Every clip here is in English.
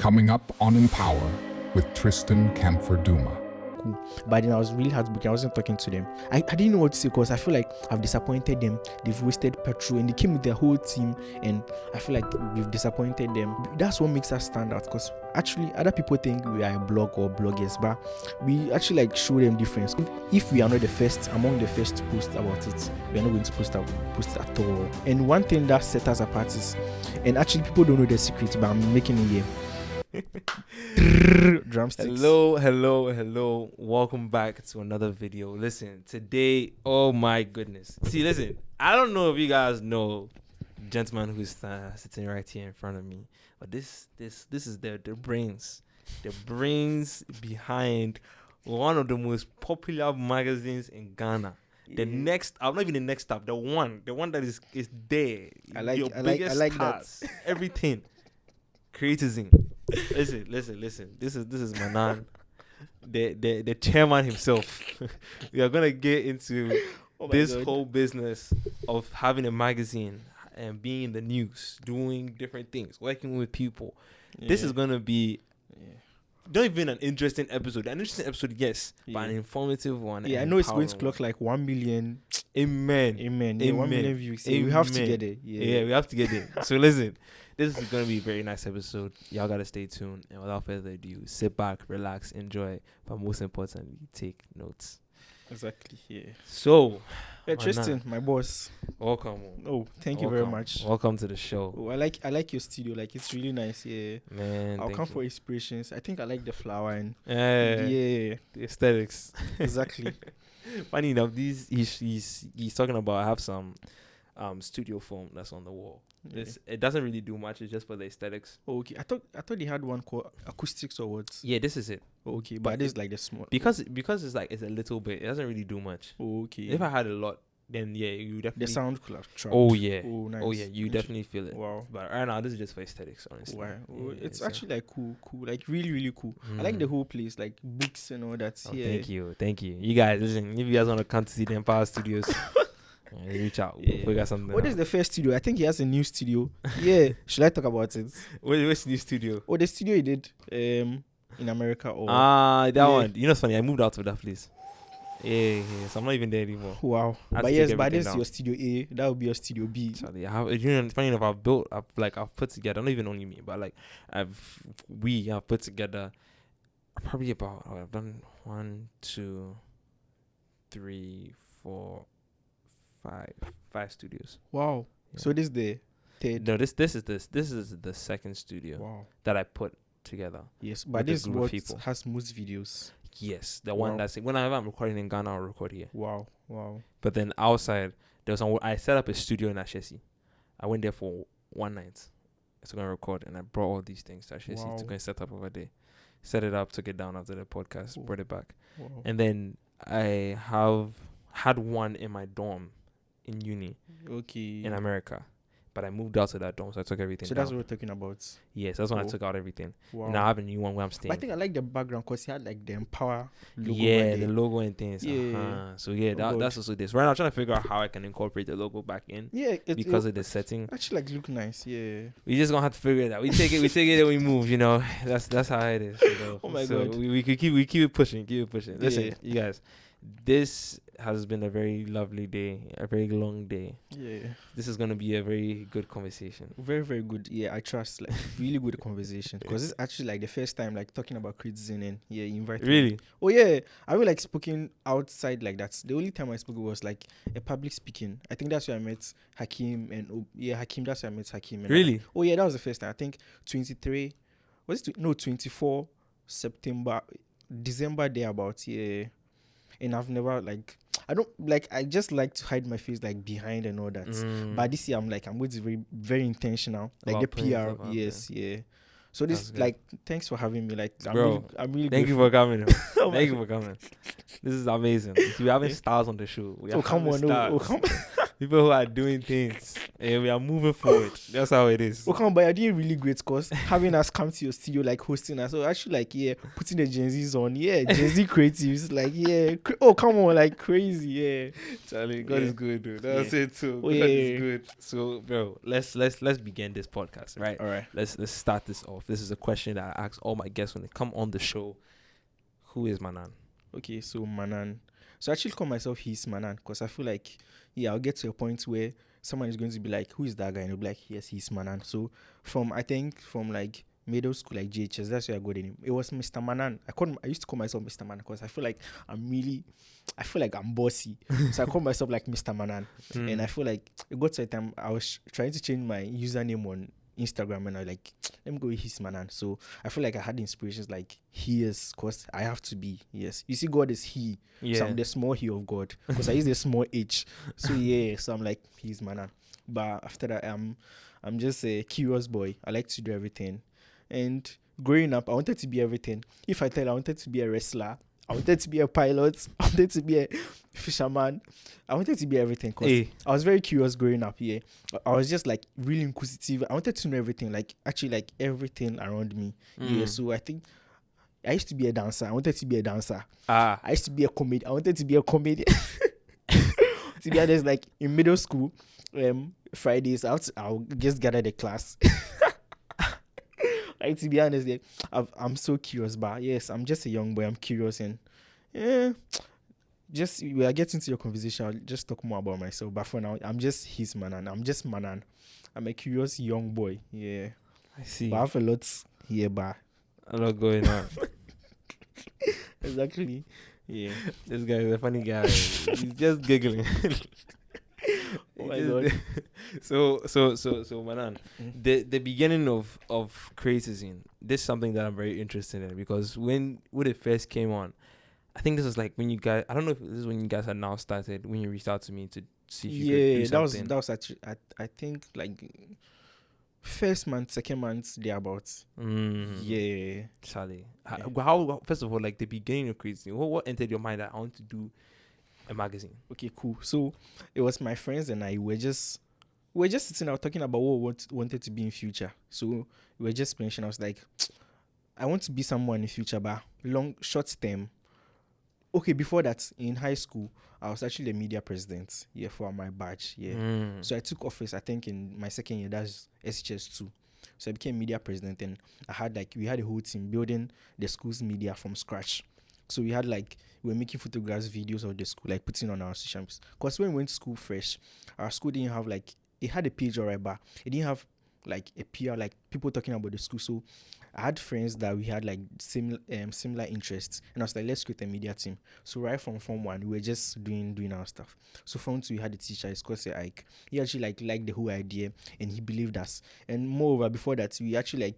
Coming up on Empower with Tristan Canfor-Dumas. Cool. But then I was really heartbroken. I wasn't talking to them. I didn't know what to say because I feel like I've disappointed them. They've wasted petrol and they came with their whole team and I feel like we've disappointed them. That's what makes us stand out because actually other people think we are a blog or bloggers, but we actually like show them difference. If we are not the first, among the first to post about it, we are not going to post it at all. And one thing that set us apart is, and actually people don't know the secret, but I'm making it here. Drumsticks. Hello. Welcome back to another video. Listen, today, oh my goodness. See, listen, I don't know if you guys know the gentleman who's sitting right here in front of me, but this is the brains behind one of the most popular magazines in Ghana. The next, I'm not even the next stop. The one that is there. I like stars, that. Everything. Creatism. Listen. This is Manan, the chairman himself. We are gonna get into this whole business of having a magazine and being in the news, doing different things, working with people. Yeah. This is gonna be not even an interesting episode. An interesting episode, yes, but an informative one. Yeah, I know it's going to clock like 1 million. Amen. Yeah, 1 million views. Amen. We have to get it. Yeah, we have to get it. So listen. This is going to be a very nice episode. Y'all got to stay tuned. And without further ado, sit back, relax, enjoy. But most importantly, take notes. Exactly, yeah. So, Tristan, my boss. Welcome. Oh, thank you very mumuch. Welcome to the show. Oh, I like your studio. Like, it's really nice, yeah. Man, I'll come for inspirations. I think I like the flower and the aesthetics. Exactly. Funny enough, he's talking about I have some studio foam that's on the wall. It doesn't really do much. It's just for the aesthetics. Oh, okay. I thought they had one called acoustics or what? Yeah, this is it. Oh, okay, but this is like the small because it's like it's a little bit. It doesn't really do much. Oh, okay. If I had a lot, then yeah, you definitely the sound could have trapped. Oh yeah. Oh nice. Oh yeah, you definitely feel it. Wow. But right now, this is just for aesthetics, honestly. Wow. Yeah, it's actually like cool, like really, really cool. I like the whole place, like books and all that. Oh, thank you. You guys, listen. If you guys want to come to see the Empower Studios. Reach out. We got something. What is the first studio? I think he has a new studio. Yeah. Should I talk about it? What's the new studio? Oh, the studio he did in America. That one. You know, it's funny. I moved out of that place. Yeah. So I'm not even there anymore. But yes, but this is your studio A. That would be your studio B. Actually, funny enough, I've put together. Not even only me, but like we have put together probably about I've done 1, 2, 3, 4. Five studios. Wow. Yeah. So this is the third. No, this is the second studio. Wow. That I put together. Yes, but this is what has most videos. Yes, the one that's whenever I'm recording in Ghana, I'll record here. Wow. But then outside, I set up a studio in Ashesi. I went there for one night. So I'm gonna record, and I brought all these things to Ashesi to go and set up over there. Set it up, took it down after the podcast, brought it back, and then I had one in my dorm. In uni, in America, but I moved out to that dorm, so I took everything. So down. That's what we're talking about. Yes, that's when I took out everything. Wow. And now I have a new one where I'm staying. But I think I like the background because he had like the Empower logo. Yeah, the logo and things. Yeah. So yeah, that's also this. Right now, I'm trying to figure out how I can incorporate the logo back in. Yeah, because of the setting. Actually, like look nice. Yeah. We just gonna have to figure it out. We take it and we move. You know, that's how it is. You know? Oh my god. We keep it pushing. Listen, you guys. This has been a very lovely day, a very long day. Yeah. This is going to be a very good conversation. Very, very good. Yeah, I trust. Like, really good conversation. Because it's actually like the first time, like, talking about Creatism and, you invited Really? me. Oh, yeah. I will, like, speaking outside like that. The only time I spoke was, like, a public speaking. I think that's where I met Hakeem. And, Hakeem, that's where I met Hakeem. And really? That was the first time. I think 24 September, December, thereabouts, yeah. And I've never I just like to hide my face like behind and all that. But this year I'm going to be very, very intentional. Like about the PR. Yes, yeah. So this thanks for having me. Like I'm really thank you for coming. Thank you for coming. This is amazing. We're having stars on the show. Come on. People who are doing things. And we are moving forward. That's how it is. Okay, but you're doing really great because having us come to your studio, like hosting us. So actually, like, yeah, putting the Gen Zs on. Yeah, Gen Z creatives. Like, yeah. Oh, come on, like crazy. Yeah. Charlie, God is good, dude. That's it too. Oh, God yeah. is good. So, bro, let's begin this podcast, right? All right. Let's start this off. This is a question that I ask all my guests when they come on the show. Who is Manan? Okay, so Manan. So I actually call myself He's Manan because I feel like, yeah, I'll get to a point where someone is going to be like, who is that guy? And they'll be like, yes, he's Manan. So from like middle school, like JHS, that's where I got in. It was Mr. Manan. I used to call myself Mr. Manan because I feel like I'm bossy. So I call myself like Mr. Manan. And I feel like it got to a time I was trying to change my username on Instagram and I like, let me go with His Manan. So I feel like I had inspirations like he is, because I have to be. Yes. You see, God is he. Yeah. So I'm the small he of God. Because I use the small h. So yeah, so I'm like, He's Manan. But after that, I'm just a curious boy. I like to do everything. And growing up, I wanted to be everything. If I tell you I wanted to be a wrestler, I wanted to be a pilot, I wanted to be a fisherman, I wanted to be everything because I was very curious growing up. Yeah, I was just like really inquisitive. I wanted to know everything, like actually like everything around me. Yeah, so I think I used to be a dancer. I wanted to be a dancer. I used to be a comedian. I wanted to be a comedian. To be honest, like in middle school, Fridays I'll just gather the class. Like, to be honest, yeah, I'm so curious, but yes, I'm just a young boy. I'm curious, and yeah, just we are getting to your conversation. I'll just talk more about myself. But for now, I'm just His Manan. I'm just Manan. I'm a curious young boy. Yeah, I see. But I have a lot here, but a lot going on. Exactly. Yeah. This guy is a funny guy. He's just giggling. Oh my God. So Manan, the beginning of Creatisine, this is something that I'm very interested in because when it first came on, I think this was like when you guys, I don't know if this is when you guys had now started, when you reached out to me to see if you could do something. that was actually I think like first month, second month, thereabouts. Yeah. Charlie. How first of all, like the beginning of Creatisine, what entered your mind that I want to do a magazine? Okay, cool. So it was my friends and I were just sitting out talking about what we wanted to be in future. So we were just mentioning, I was like, I want to be someone in future, but short term. Okay, before that, in high school, I was actually the media president, for my batch, So I took office, I think, in my second year, that's SHS2. So I became media president, and we had a whole team building the school's media from scratch. So we were making photographs, videos of the school, like putting on our social media. Because when we went to school fresh, our school didn't have it had a page alright, but it didn't have like a PR, like people talking about the school. So I had friends that we had like similar interests, and I was like, let's create a media team. So right from Form 1, we were just doing our stuff. So Form 2, we had a teacher, it's called Ike. He actually liked the whole idea, and he believed us. And moreover, before that, we actually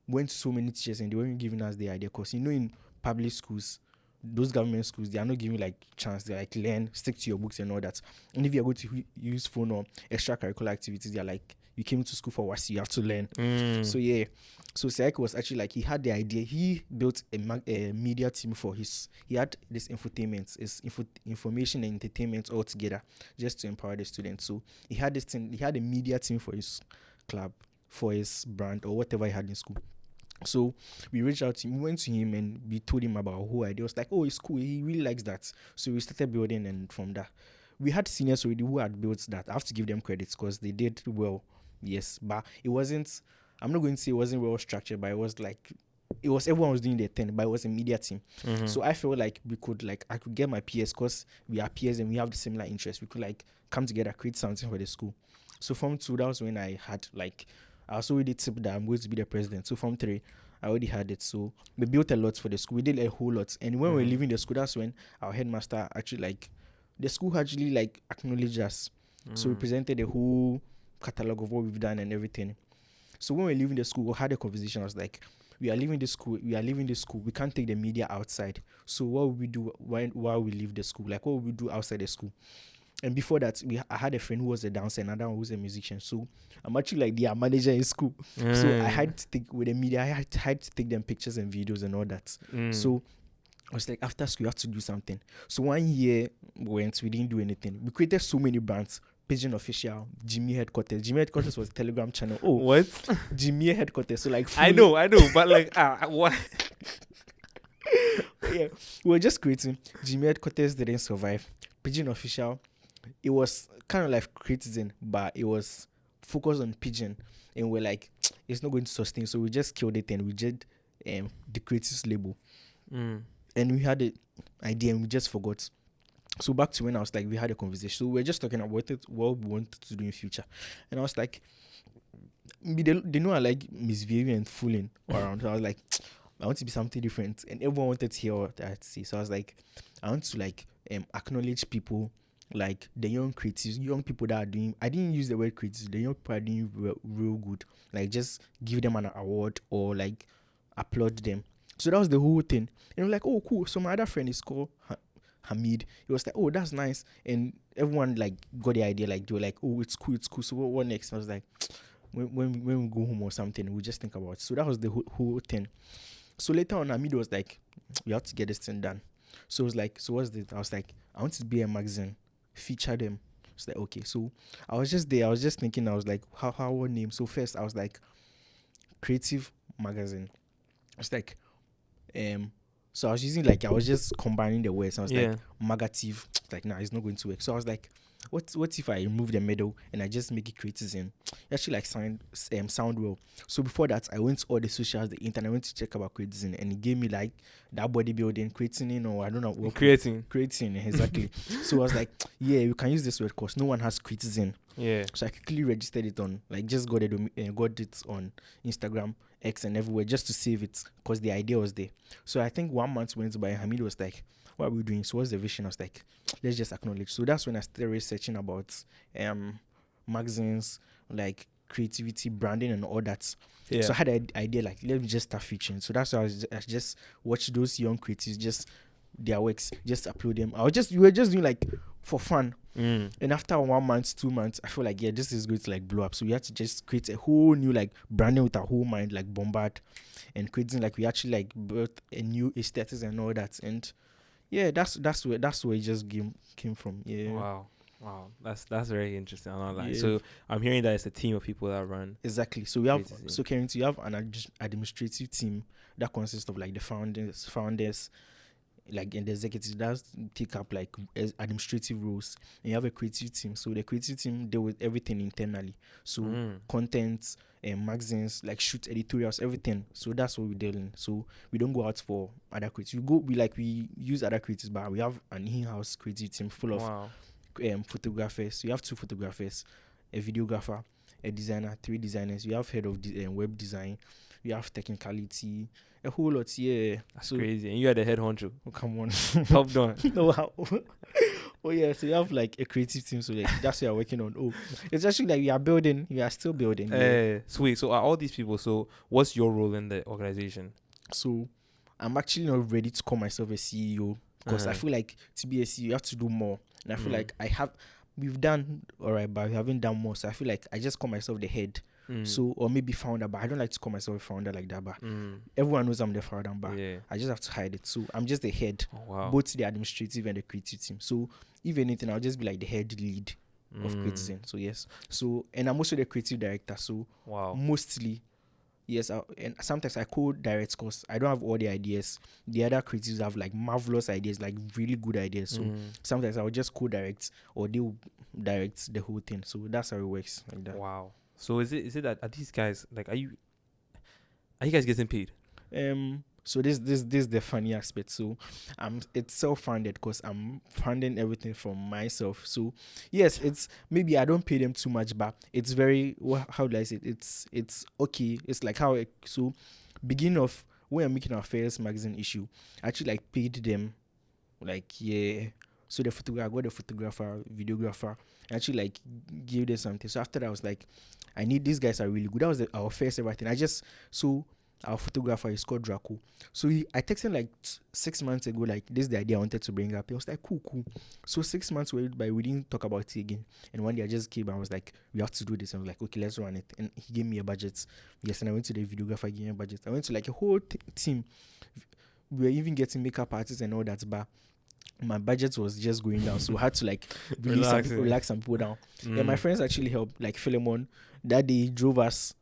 went to so many teachers, and they weren't giving us the idea. Because in public schools, those government schools, they are not giving chance. They learn, stick to your books and all that. And if you're going to use phone or extracurricular activities, they're like, you came to school for what, you have to learn. So yeah, so Saik was actually he had the idea. He built a media team for he had this infotainment, information and entertainment all together, just to empower the students. So he had this thing. He had a media team for his club, for his brand or whatever he had in school. So we reached out to him, we went to him and we told him about our whole idea. It was like, oh, it's cool, he really likes that. So we started building, and from that, we had seniors already who had built that. I have to give them credits because they did well, yes. But it wasn't, I'm not going to say it wasn't well structured, but it was everyone was doing their thing, but it was a media team. So I felt like we could, I could get my peers, because we are peers and we have the similar interests. We could come together, create something for the school. So from 2, that was when I had I was already tipped that I'm going to be the president. So from 3, I already had it. So we built a lot for the school. We did a whole lot. And when we were leaving the school, that's when our headmaster actually the school actually acknowledged us. So we presented a whole catalog of what we've done and everything. So when we were leaving the school, we had a conversation. I was like, we are leaving the school. We can't take the media outside. So what will we do while we leave the school? What will we do outside the school? And before that, I had a friend who was a dancer and another one who was a musician. So I'm actually their manager in school. So I had to take with the media. I had to take them pictures and videos and all that. So I was like, after school, you have to do something. So 1 year went, we didn't do anything. We created so many brands. Pigeon Official, Jimmy Headquarters. Jimmy Headquarters was a Telegram channel. Oh, What? Jimmy Headquarters. So like, I know, but like, what? yeah, we were just creating. Jimmy Headquarters didn't survive. Pigeon Official, it was kind of like Creatisine, but it was focused on pigeon, and we're like, it's not going to sustain, so we just killed it and we did the Creatives label, and we had an idea and we just forgot. So back to when I was like, we had a conversation. So we were just talking about what we wanted to do in future, and I was like, they know I like misbehaving and fooling around. So I was like, I want to be something different, and everyone wanted to hear what I had to say. So I was like, I want to like acknowledge people, like the young creatives, young people that are doing. I didn't use the word creatives. The young people are doing real good. Like just give them an award or like applaud them. So that was the whole thing. And I'm like, oh cool. So my other friend is called Hamid. He was like, oh that's nice, and everyone like got the idea. Like they were like, oh it's cool. So what next? I was like, when we go home or something, we just think about it. So that was the whole thing. So later on, Hamid was like, we have to get this thing done. So it was like, so what's this? I was like, I want to be a magazine, feature them. It's like, okay. So I was just there. I was just thinking, I was like, how what name? So first I was like, Creative Magazine. It's like, so I was using like, I was just combining the words. I was like, Magative. It's like, nah, it's not going to work. So I was like, what if I remove the middle and I just make it Creatism? It actually like sound well. So before that, I went to all the socials, the internet. I went to check about Creatism, and it gave me like that bodybuilding, creating, or I don't know what Creating exactly. So I was like, yeah, we can use this word because no one has Creatism. Yeah. So I quickly registered it on, like, just got it on Instagram, X, and everywhere just to save it because the idea was there. So I think 1 month went by. Hamid was like, what are we doing? So what's the vision? I was like, let's just acknowledge. So that's when I started researching about magazines, like creativity, branding, and all that. Yeah. So I had an idea, like, let me just start featuring. So that's why I just watch those young creatives, just their works, just upload them. We were just doing like for fun. And after 1 month, 2 months, I feel like, yeah, this is going to like blow up. So we had to just create a whole new like branding with our whole mind, like bombard and creating, like we actually like built a new aesthetics and all that. And yeah, that's where it just came from. Yeah. Wow, that's very interesting. I'm not lying. Yeah. So I'm hearing that it's a team of people that run. Exactly. So we have Creatism. currently you have an administrative team that consists of like the founders, like, and the executives that take up like administrative roles, and you have a creative team. So the creative team deal with everything internally. So content and magazines, like shoot editorials, everything. So that's what we deal in. So we don't go out for other creatives. We use other creatives, but we have an in-house creative team full of photographers. You have 2 photographers, a videographer, a designer, 3 designers. You have head of web design. You have technicality, a whole lot. Yeah, That's crazy. And you are the head honcho. Oh, come on. Top down. No, how? Oh yeah, so you have like a creative team. So like that's what you're working on. Oh, it's actually like we are still building. Yeah. Sweet. So are all these people? So what's your role in the organization? So I'm actually not ready to call myself a CEO because I feel like to be a CEO you have to do more, and I feel like we've done all right, but we haven't done more. So I feel like I just call myself the head. So, or maybe founder, but I don't like to call myself a founder like that. But everyone knows I'm the founder, but I just have to hide it. So I'm just the head, both the administrative and the creative team. So if anything, I'll just be like the head lead of Creatism. So yes. So, and I'm also the creative director. So mostly, yes. And sometimes I co-direct because I don't have all the ideas. The other creatives have like marvelous ideas, like really good ideas. So sometimes I'll just co-direct, or they'll direct the whole thing. So that's how it works like that. Wow. So is it that are these guys like, are you guys getting paid? So this is the funny aspect. So it's self-funded because I'm funding everything from myself. So yes, it's maybe I don't pay them too much, but it's very, how do I say it? It's okay. It's like so beginning of when I'm making our first magazine issue, I actually like paid them, like, yeah. So I got the photographer, videographer, and actually like gave them something. So after that I was like, I need, these guys are really good. That was our first ever thing. Our photographer is called Draco. So I texted him like 6 months ago, like, this is the idea I wanted to bring up. He was like, cool. So 6 months went by, we didn't talk about it again. And one day I just came and I was like, we have to do this. I was like, okay, let's run it. And he gave me a budget. Yes, and I went to the videographer, gave me a budget. I went to like a whole team. We were even getting makeup artists and all that, but my budget was just going down, so I had to like really relax and pull down. And my friends actually helped, like Philemon. That day he drove us.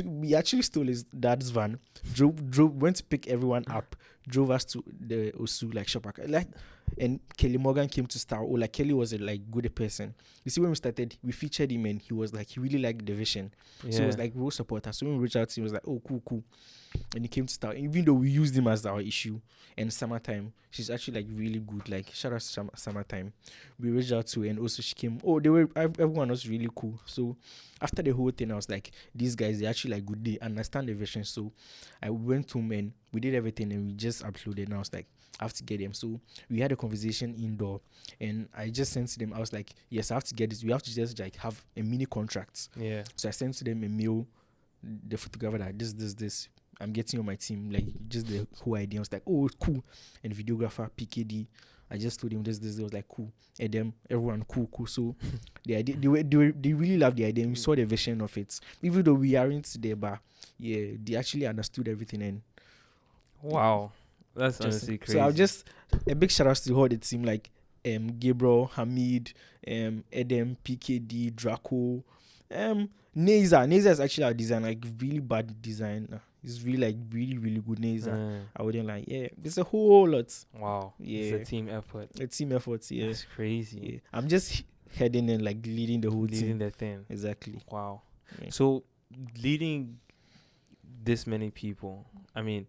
We actually stole his dad's van, went to pick everyone up, drove us to the Osu like shop, like, and Kelly Morgan came to star. Like Kelly was a like good person. You see, when we started, we featured him and he was like, he really liked the vision. So he was like real supporter. So when we reached out to him, he was like, oh cool. And he came to start, even though we used him as our issue. And Summertime, she's actually like really good. Like shout out to Summertime. We reached out to her and also she came. Everyone was really cool. So after the whole thing, I was like, these guys, they actually like good. They understand the vision. So I went home and we did everything and we just uploaded. And I was like, I have to get them. So we had a conversation indoor and I just sent to them. I was like, yes, I have to get this. We have to just like have a mini contract. Yeah. So I sent to them a mail, the photographer, that this. I'm getting on my team, like just the whole idea. I was like, oh, cool. And videographer PKD, I just told him this. It was like cool. And then everyone cool. So the idea, they really loved the idea. And we saw the vision of it, even though we aren't there, but yeah, they actually understood everything. And wow, that's honestly crazy. So I'll just a big shout out to all the team, like Gabriel, Hamid, Edem, PKD, Draco, Neza is actually our designer, like really bad design. It's really like really good Neza. I wouldn't like, yeah. It's a whole lot. Wow. Yeah. It's a team effort. Yeah. That's crazy. Yeah. I'm just heading and like leading the whole team. Leading the thing. Exactly. Wow. Yeah. So leading this many people, I mean,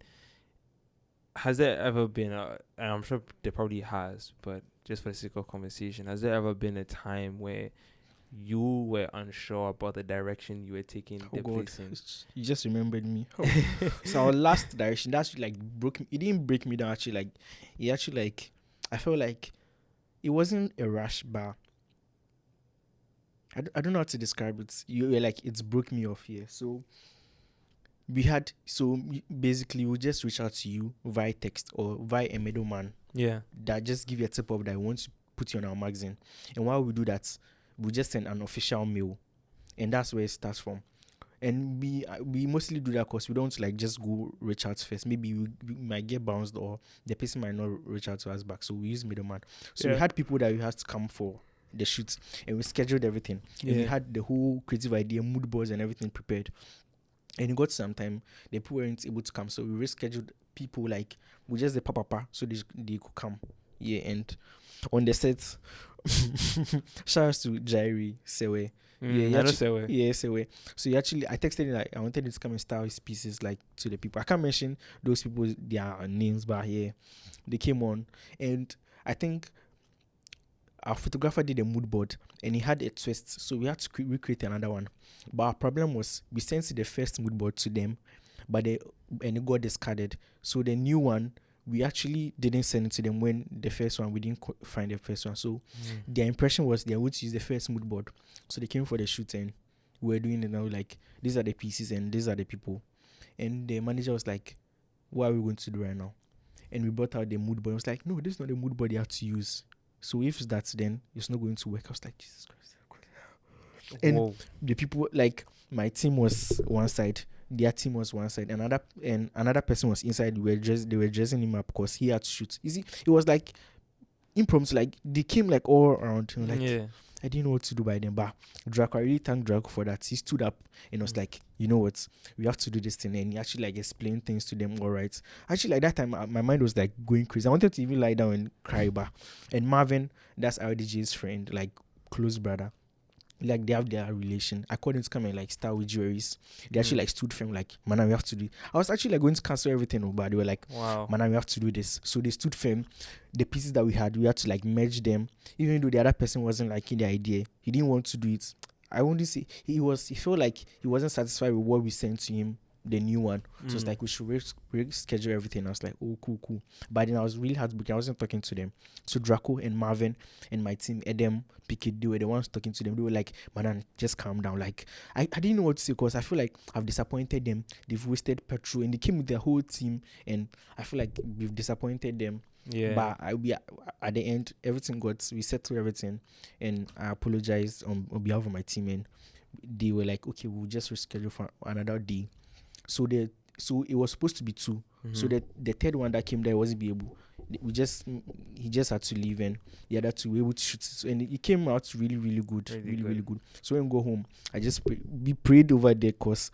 has there ever been and I'm sure there probably has, but just for the sake of conversation, has there ever been a time where you were unsure about the direction you were taking the place in? You just remembered me. So our last direction, that's like broke me. It didn't break me down actually. Like it actually like I felt like it wasn't a rush, but I don't know how to describe it. You were like, it's broke me off here. So basically we'll just reach out to you via text or via a middleman. Yeah. That just give you a tip of that I want to put you on our magazine. And while we do that, we just send an official mail, and that's where it starts from. And we mostly do that because we don't like just go reach out first. Maybe we might get bounced or the person might not reach out to us back. So we use middleman. So we had people that we had to come for the shoots, and we scheduled everything. Yeah. And we had the whole creative idea, mood boards, and everything prepared. And it got some time, the people weren't able to come, so we rescheduled people, like we just the papa so they could come. Yeah, and on the set, shout out to Jairi Sewe. Sewe. So he actually, I texted him like I wanted him to come and style his pieces like to the people. I can't mention those people their names, but yeah, they came on, and I think our photographer did a mood board and he had a twist, so we had to recreate another one. But our problem was we sent the first mood board to them, and it got discarded. So the new one, we actually didn't send it to them when the first one, we didn't find the first one. So their impression was they would use the first mood board. So they came for the shoot and we were doing it now, like these are the pieces and these are the people. And the manager was like, what are we going to do right now? And we brought out the mood board. I was like, no, this is not the mood board you have to use. So if that's then it's not going to work. I was like, Jesus Christ. And the people, like my team was one side, their team was one side, another person was inside. They were dressing him up because he had to shoot. You see, it was like impromptu, like they came like all around. Like I didn't know what to do by them, but Draco, I really thank Draco for that. He stood up and was like, you know what, we have to do this thing, and he actually like explained things to them. All right, actually like that time my mind was like going crazy. I wanted to even lie down and cry, and Marvin, that's our DJ's friend, like close brother. Like they have their relation. I called him to come and like start with jewelries. They actually like stood firm, like, Manan, we have to do it. I was actually like going to cancel everything, but they were like, wow, Manan, we have to do this. So they stood firm. The pieces that we had to like merge them. Even though the other person wasn't liking the idea, he didn't want to do it. I won't say he felt like he wasn't satisfied with what we sent to him, the new one. So it's like we should reschedule everything. I was like, oh, cool. But then I was really heartbroken. I wasn't talking to them. So Draco and Marvin and my team, Edem, Pickett, they were the ones talking to them. They were like, Manan, just calm down. Like, I didn't know what to say because I feel like I've disappointed them. They've wasted petrol and they came with their whole team, and I feel like we've disappointed them. Yeah. But at the end, we settled everything, and I apologized on behalf of my team, and they were like, okay, we'll just reschedule for another day. So it was supposed to be two. So the third one that came there wasn't be able. he just had to leave, and the other two were able to shoot it. And it came out really, really good. Really good. So when we go home, I just we prayed over there, because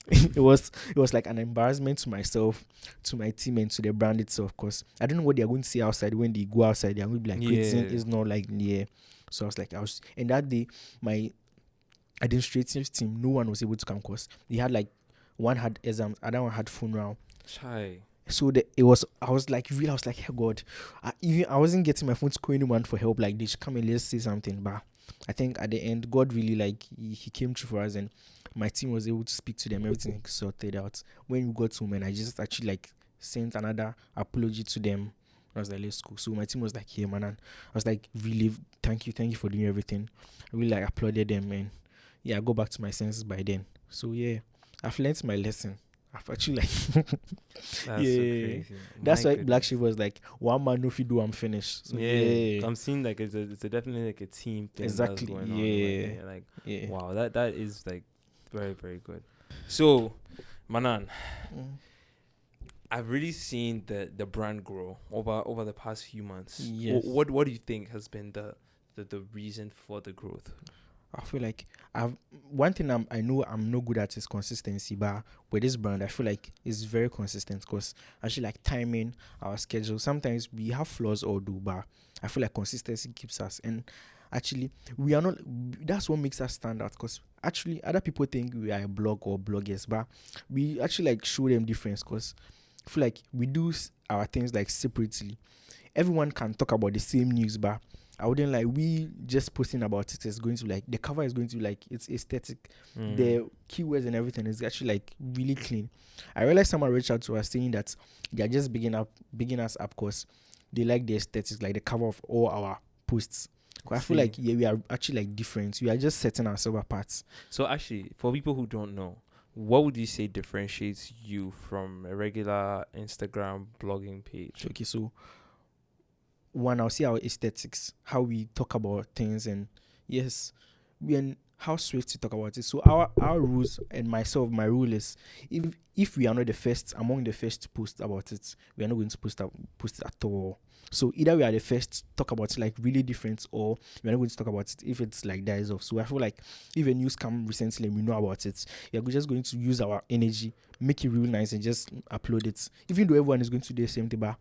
it was like an embarrassment to myself, to my team, and to the brand itself, because I don't know what they're going to see outside. When they go outside, they're going to be like, Creatisine is not like, yeah. So I was like, and that day, my administrative team, no one was able to come, because they had like, one had exams, other one had funeral. Chai. So I was like, hey God, I wasn't getting my phone to call anyone for help. Like, they should come and let's say something. But I think at the end, God really, like, he came through for us, and my team was able to speak to them. Everything sorted out. When we got home, and I just actually like sent another apology to them. I was like, let's go. So my team was like, yeah, Manan. I was like, really, thank you for doing everything. I really like applauded them, and yeah, I go back to my senses by then. So yeah, I've learned my lesson. I've actually like That's so crazy. That's My why goodness. Black Sheep was like, one man if you do, I'm finished. So, yeah. I'm seeing like it's a definitely like a team thing. Exactly. That's going Yeah. on. Like, Yeah. wow, that is like very, very good. So, Manan, I've really seen the brand grow over the past few months. Yes. What do you think has been the reason for the growth? I feel like one thing I know I'm no good at is consistency, but with this brand, I feel like it's very consistent, because actually like timing, our schedule, sometimes we have flaws or do, but I feel like consistency keeps us. And actually, we are not, that's what makes us stand out, because actually other people think we are a blog or bloggers, but we actually like show them difference, because I feel like we do our things like separately. Everyone can talk about the same news, but I wouldn't like, we just posting about it is going to like, the cover is going to like, it's aesthetic. The keywords and everything is actually like really clean. I realized someone reached out to us saying that they are just beginning us up because they like the aesthetics, like the cover of all our posts. I feel like, yeah, we are actually like different. We are just setting ourselves apart. So actually, for people who don't know, what would you say differentiates you from a regular Instagram blogging page? Okay, so one, I'll see our aesthetics, how we talk about things, and yes, and how swift to talk about it. So our rules, and myself, my rule is, if we are not the first among the first to post about it, we are not going to post it at all. So either we are the first to talk about it like really different, or we are not going to talk about it if it's like dies off. So I feel like if a news come recently and we know about it, we are just going to use our energy, make it real nice, and just upload it. Even though everyone is going to do the same thing, but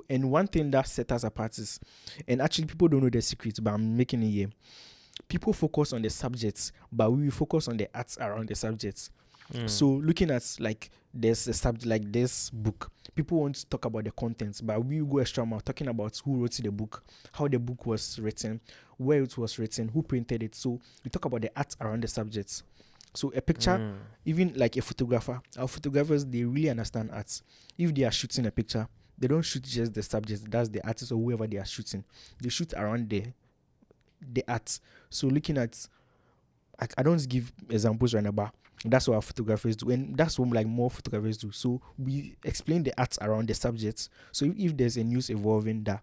and one thing that set us apart is, and actually people don't know the secret, but I'm making it here. People focus on the subjects, but we focus on the arts around the subjects. So looking at like there's a subject like this book, people want to talk about the contents, but we go extra mile talking about who wrote the book, how the book was written, where it was written, who printed it. So we talk about the art around the subjects. So a picture, even like a photographer, our photographers, they really understand art. If they are shooting a picture, they don't shoot just the subject, that's the artist or whoever they are shooting. They shoot around the art. So looking at, I don't give examples right now, but that's what our photographers do, and that's what like more photographers do. So we explain the art around the subjects. So if there's a news evolving that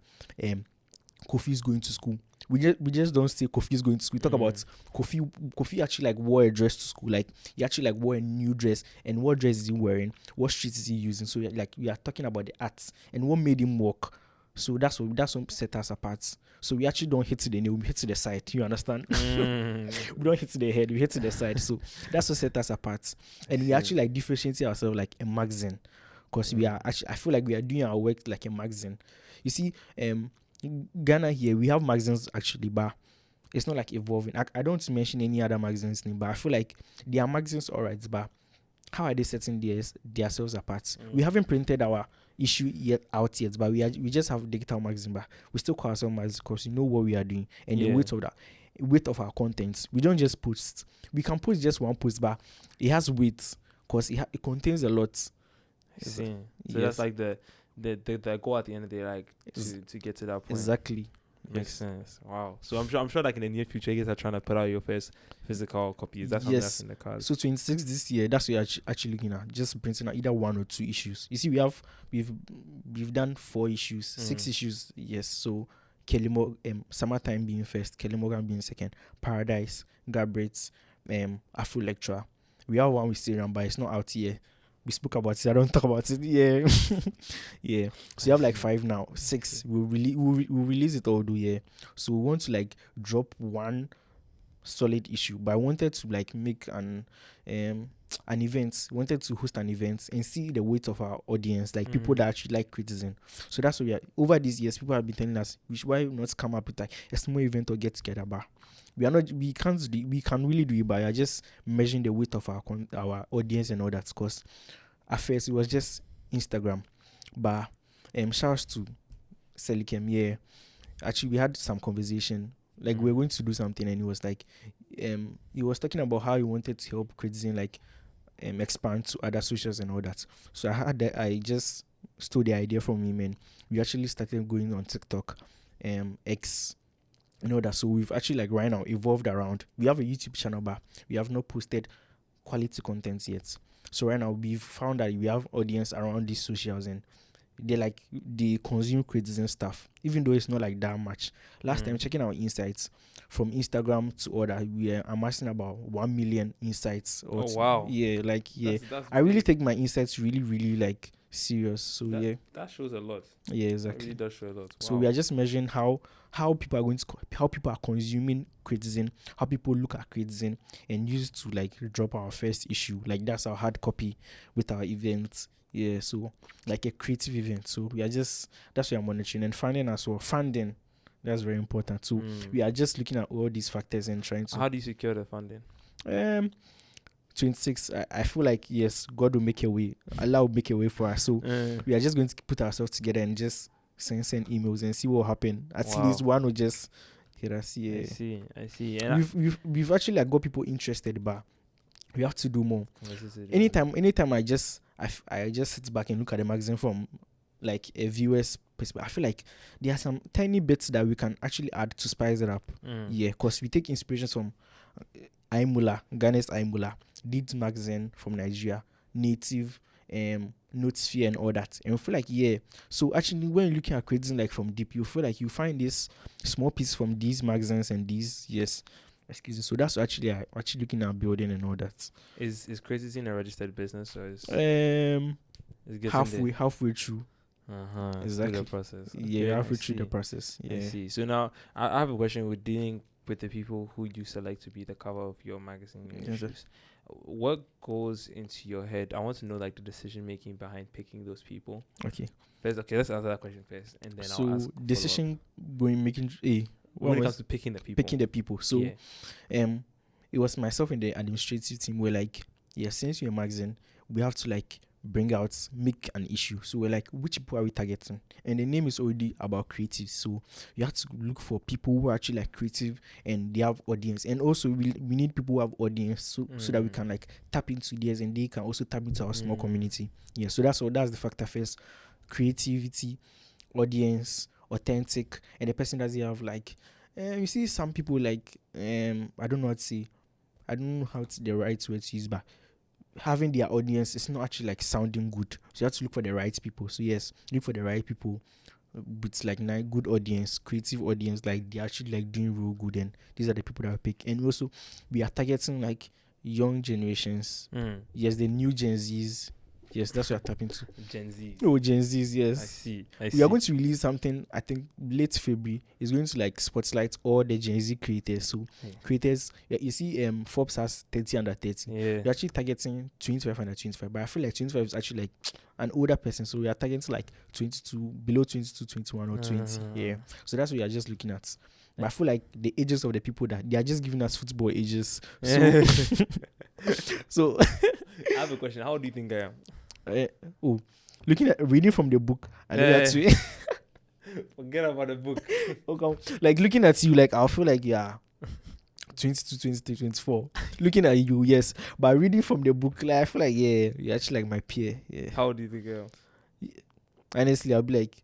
Kofi is going to school, we just don't say Kofi is going to school. We talk about Kofi actually like wore a dress to school, like he actually like wore a new dress, and what dress is he wearing, what street is he using. So like we are talking about the arts and what made him work. So that's what set us apart. So we actually don't hit to the nail, we hit to the side. You understand? We don't hit to the head, we hit to the side. So that's what set us apart. And we actually like differentiate ourselves like a magazine, because we are actually, I feel like we are doing our work like a magazine. You see, Ghana here, we have magazines actually, but it's not like evolving. I don't want to mention any other magazines name, but I feel like they are magazines, alright, but how are they setting themselves apart? We haven't printed our issue out yet, but we just have digital magazine, but we still call ourselves magazine because we know what we are doing and the weight of our contents. We don't just post. We can post just one post, but it has weight because it contains a lot. So that's like the goal at the end of the day, like to get to that point. Exactly. Makes sense. Wow. So I'm sure like in the near future, you guys are trying to put out your first physical copies. That's something that's in the cards. So 26 this year, that's what you're actually looking at. Just printing out either 1 or 2 issues. You see, we've done 4 issues, 6 issues. Yes. So Summertime being first, Kelly Morgan being second, Paradise, Gabriel's, Afro Lecturer. We have one with Syrian, but it's not out yet. we spoke about it. I don't talk about it. Yeah, yeah. So you have like 5 now, 6. We'll release it all. So we want to like drop one solid issue, but I wanted to like make an event, wanted to host an event and see the weight of our audience, like people that actually like criticism. So that's what we are. Over these years, people have been telling us, why not come up with like a small event or get together, but we can't really do it, but we are just measuring the weight of our audience and all that. Because at first it was just Instagram, but shouts to Selikem. Yeah, actually we had some conversation. Like we were going to do something, and he was like, he was talking about how he wanted to help Creatism like expand to other socials and all that. So I just stole the idea from him, and we actually started going on TikTok, X, and all that. So we've actually like right now evolved around. We have a YouTube channel, but we have not posted quality content yet. So right now we've found that we have audience around these socials, and they consume criticism stuff, even though it's not like that much. Last time checking our insights from Instagram to other, we are amassing about 1 million insights. Wow. Yeah, like That's I really take my insights really, really like serious. So that shows a lot. Yeah, exactly. It really does show a lot. Wow. So we are just measuring how people are how people are consuming criticism, how people look at criticism, and use it to like drop our first issue. Like that's our hard copy with our events. Yeah, so like a creative event. So we are just, that's what I'm monitoring. And funding as well. Funding, that's very important. So we are just looking at all these factors and trying to. How do you secure the funding? 26. I feel like yes, God will make a way. Allah will make a way for us. So we are just going to put ourselves together and just send emails and see what will happen. At least one will just hear us. Yeah. I see. And we've actually like got people interested, but we have to do more. Anytime I just sit back and look at the magazine from like a viewer's perspective, I feel like there are some tiny bits that we can actually add to spice it up. Yeah, because we take inspirations from Ghana's Aimula, Deeds magazine from Nigeria, Native, Notesphere and all that. And we feel like so actually when you're looking at creating like from deep, you feel like you find this small piece from these magazines and these excuse me. So that's actually looking at building and all that. Is Creatism a registered business or is halfway through? Exactly. The process. Yeah, halfway through the process. Yeah. I see. So now I have a question with dealing with the people who you select to be the cover of your magazine issues. What goes into your head? I want to know like the decision making behind picking those people. Okay. Let's answer that question first, and then so I'll ask. Decision making. When it comes to picking the people. So, it was myself and the administrative team were like, since you're a magazine, we have to like make an issue. So we're like, which people are we targeting? And the name is already about creative. So you have to look for people who are actually like creative and they have audience. And also we need people who have audience so that we can like tap into theirs and they can also tap into our small community. Yeah. So that's the factor first. Creativity, audience, authentic, and the person doesn't have like you see some people like I don't know how to the right word to use, but having their audience is not actually like sounding good. So you have to look for the right people. So yes, look for the right people with like good audience, creative audience, like they're actually like doing real good, and these are the people that we pick. And also we are targeting like young generations. Yes, the new Gen Zs. Yes, that's what I'm tapping to. Gen Z. Oh, Gen Zs, yes. I see. We are going to release something, I think, late February. It's going to like spotlight all the Gen Z creators. So, creators, you see, Forbes has 30 under 30. Yeah. We're actually targeting 25 under 25. But I feel like 25 is actually like an older person. So, we are targeting like 22, below 22, 21 or 20. Yeah. So, that's what we are just looking at. But I feel like the ages of the people that they are just giving us football ages. So, so I have a question. How do you think I am? Looking at reading from the book, I know that you forget about the book. Okay, like looking at you, like I'll feel like 22, 23, 24. Looking at you, yes, but reading from the book, like I feel like you're actually like my peer. Yeah. How do you think I am? Honestly, I'll be like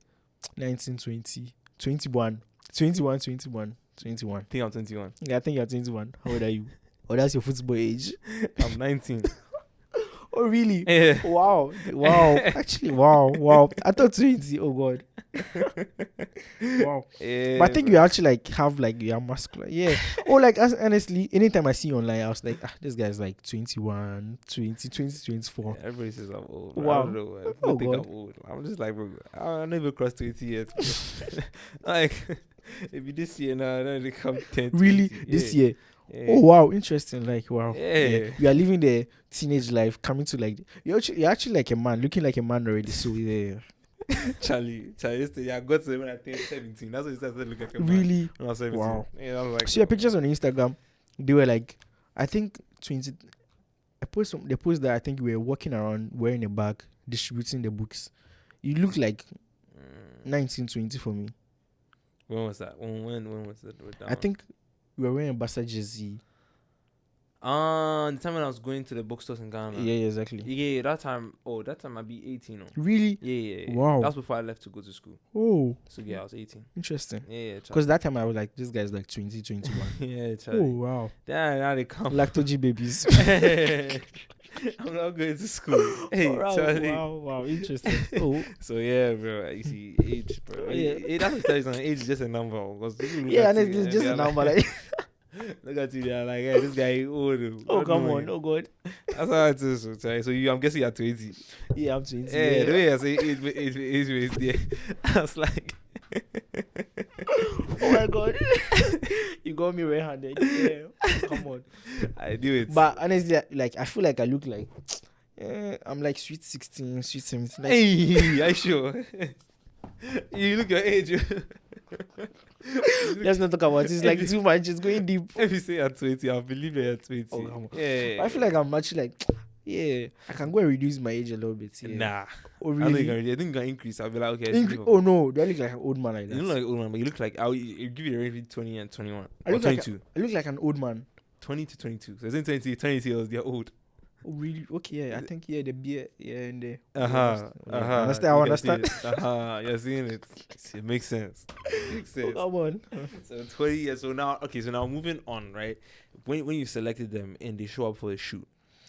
19, 20, 21, 21, 21, 21. I think I'm 21. Yeah, I think you're 21. How old are you? Oh, that's your football age. I'm 19. Oh, really? Yeah. Wow. Actually, wow. I thought 20. Oh, God. Wow. Yeah, But I think bro. you actually like have like you are muscular. Yeah. Or like honestly, anytime I see you online, I was like, this guy's like 21, 20, 20, 24. Yeah, everybody says I'm old. Bro. I Wow. don't know. Man. Oh People think God. I'm old. I'm just like, bro, I never crossed 20 yet. Bro. Like, if you this year now, then they come 10. Really? 20. This Yeah. year? Yeah. Oh wow, interesting. Like wow. Yeah. We are living the teenage life, coming to like you're actually like a man, looking like a man already. So yeah. Charlie, this thing, I got to it when I turned 17. That's when it started to look like a man. Really? When I was 17. Wow. Yeah, I was like, So your pictures on Instagram, they were like, I think 20. They post that I think we were walking around wearing a bag, distributing the books. You look like 1920 for me. when was that? When was that? I think we were wearing a Barca jersey. The time when I was going to the bookstores in Ghana. Yeah, exactly. Yeah, that time I'd be 18. Oh. Really? Yeah. Wow. That's before I left to go to school. Oh, So yeah, I was 18. interesting. Yeah, Because that time I was like, this guy's like 20, 21. yeah, Charlie. Oh, wow. Now they come. Lactogy babies. I'm not going to school. Hey, wow, Charlie. wow, interesting. Oh, So yeah, bro. You see, age, bro. Yeah. That's what tell you something. Age is just a number. Because yeah, and it's just a number. Like, look at you, they're like, hey, this guy old. oh, come on. Oh, God. That's how it is. So, Charlie. So I'm guessing you're 20. Yeah, I'm 20. Yeah, the way I say age is there. I was like, oh, my God. You got me red-handed. Yeah, come on. I do it. But honestly, like, I feel like I look like, I'm like sweet 16, sweet 17. Like, Hey, I sure. You look your age. let's not talk about it. It's like too much. It's going deep. If you say you're 20, I'll believe you're 20. Oh, come on. Yeah. I feel like I'm actually like, yeah, I can go and reduce my age a little bit. Yeah. Nah. Oh, I think really? I think gonna increase. I'll be like, okay. Oh, no. Do I look like an old man like that? You look like old man, but you look like I'll give you the range between 20 and 21. I Or look like 22. I look like an old man. 20 to 22. So it's in 20 years, they're old. Oh, really? Okay, yeah. I think, yeah, the beer, yeah, and the... I understand. I understand. You're seeing it. It makes sense. It makes sense. Oh, come on. So 20 years. So now moving on, right? When you selected them and they show up for a shoot.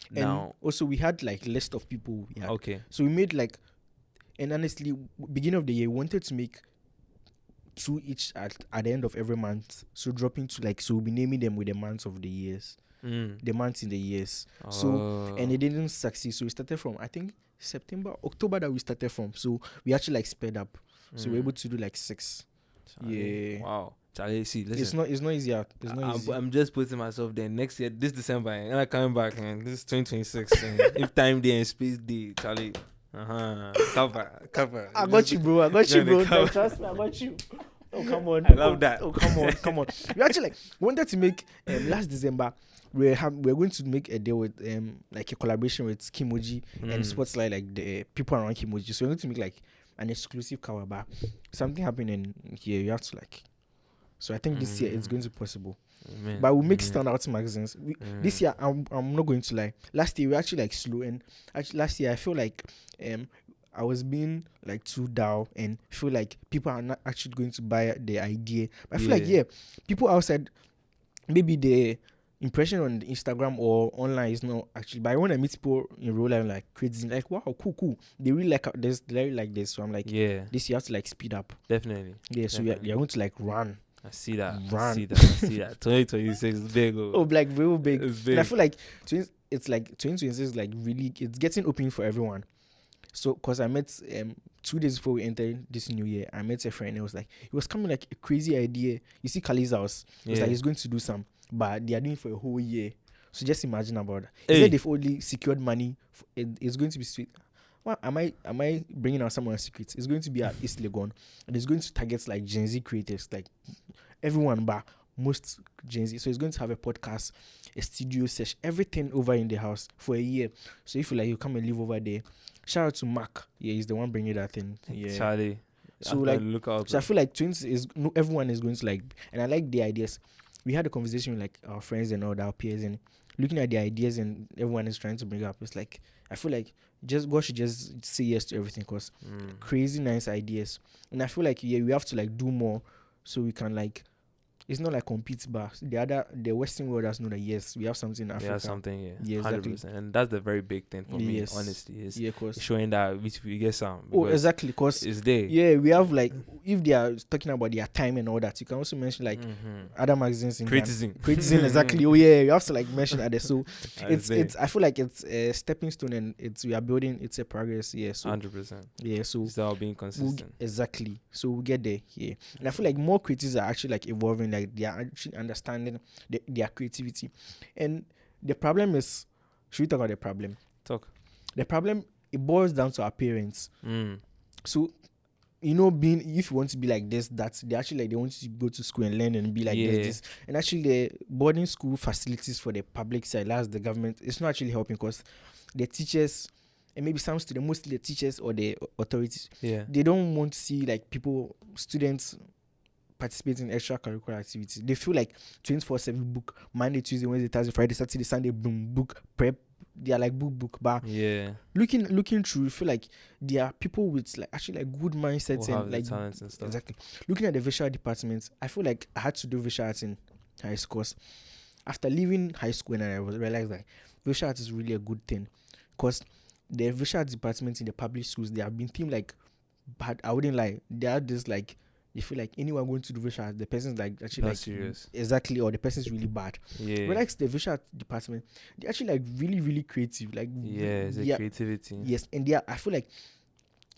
And Now, also, we had, like, list of people we had. okay. So we made, like... And honestly, beginning of the year, we wanted to make 2 each at the end of every month. So dropping to, like... So we'll be naming them with the months of the years. The months in the years. So and it didn't succeed. So we started from I think October that we started from. So we actually like sped up. So we're able to do like 6. Charlie. Yeah. Wow. Charlie, see, listen. It's not easy. It's not easy. I'm just putting myself there next year, this December, and I'm coming back, and this is 2026. And if time day and space day, Charlie. Cover. I got you, bro. Cover. Trust me, I got you. Oh, come on. I love that. Oh, come on. We actually like wanted to make last December. We're going to make a deal with like a collaboration with Kimoji and Spotlight, like the people around Kimoji. So we're going to make like an exclusive cover, but something happened in here. You have to like. So I think this year it's going to be possible. Amen. But we'll make standout magazines. This year I'm not going to lie. Last year we were actually like slow, and actually last year I feel like I was being like too down and feel like people are not actually going to buy the idea. But I feel like people outside, maybe the impression on Instagram or online is not actually. But when I meet people in real life, like Creatism, like wow, cool. They really like this. They really like this. So I'm like, this you have to like speed up. Definitely. Yeah. So you're going to like run. I see that. Run. I see that. 2026 is big. Oh, like real big. It's big. And I feel like it's like 2026 is like really it's getting open for everyone. So, cause I met 2 days before we entered this new year, I met a friend and it was like it was coming like a crazy idea. You see, Kali's house. It's like he's going to do some, but they are doing it for a whole year. So just imagine about that. He said they've only secured money. It's going to be sweet. Well, am I bringing out someone's secrets? It's going to be at East Legon, and it's going to target like Gen Z creators, like everyone, but most Gen Z. So it's going to have a podcast, a studio session, everything over in the house for a year. So if you like, you come and live over there. Shout out to Mark. Yeah, he's the one bringing that in. Yeah, Charlie. So like, look out. So I feel like twins is everyone is going to like, and I like the ideas. We had a conversation with like our friends and all our peers, and looking at the ideas, and everyone is trying to bring up. It's like I feel like God should just say yes to everything, cause crazy nice ideas. And I feel like we have to like do more so we can like it's not like compete, but the Western world has known that yes, we have something in Africa. Yeah, something, yeah. Yeah, 100%. exactly. And that's the very big thing for me, Yes. honestly, is Yeah, of course. showing that we get some. Oh, because exactly. Because it's there. yeah, we have like, if they are talking about their time and all that, you can also mention like other magazines in Creatism. Creatism, exactly. Oh yeah, you have to like mention that. So It's there. it's I feel like it's a stepping stone, and we are building. It's a progress. Yeah. So 100%. yeah. So It's all being consistent. exactly. So we'll get there. Yeah. And I feel like more creatives are actually like evolving. Like they are actually understanding their creativity. And the problem is, should we talk about the problem? Talk. The problem, it boils down to our parents. Mm. So, if you want to be like this, that they actually like, they want you to go to school and learn and be like this. And actually, the boarding school facilities for the public side, as the government, it's not actually helping, because the teachers, and maybe some students, mostly the teachers or the authorities, they don't want to see like students participate in extracurricular activities. They feel like 24/7 book, Monday, Tuesday, Wednesday, Thursday, Friday, Saturday, Sunday, boom, book, prep. They are like book, but looking through, you feel like there are people with like actually like good mindsets and like talents and stuff. Exactly. Looking at the visual departments, I feel like I had to do visual arts in high school. After leaving high school, and I realized that visual arts is really a good thing, because the visual arts departments in the public schools, they have been themed like bad. I wouldn't lie. They are just like, you feel like anyone going to do visual arts, the person's like actually Not like serious. Exactly, or the person's really bad. Yeah. But like the visual art department, they're actually like really, really creative. Like it's a creativity. Yes, and they are, I feel like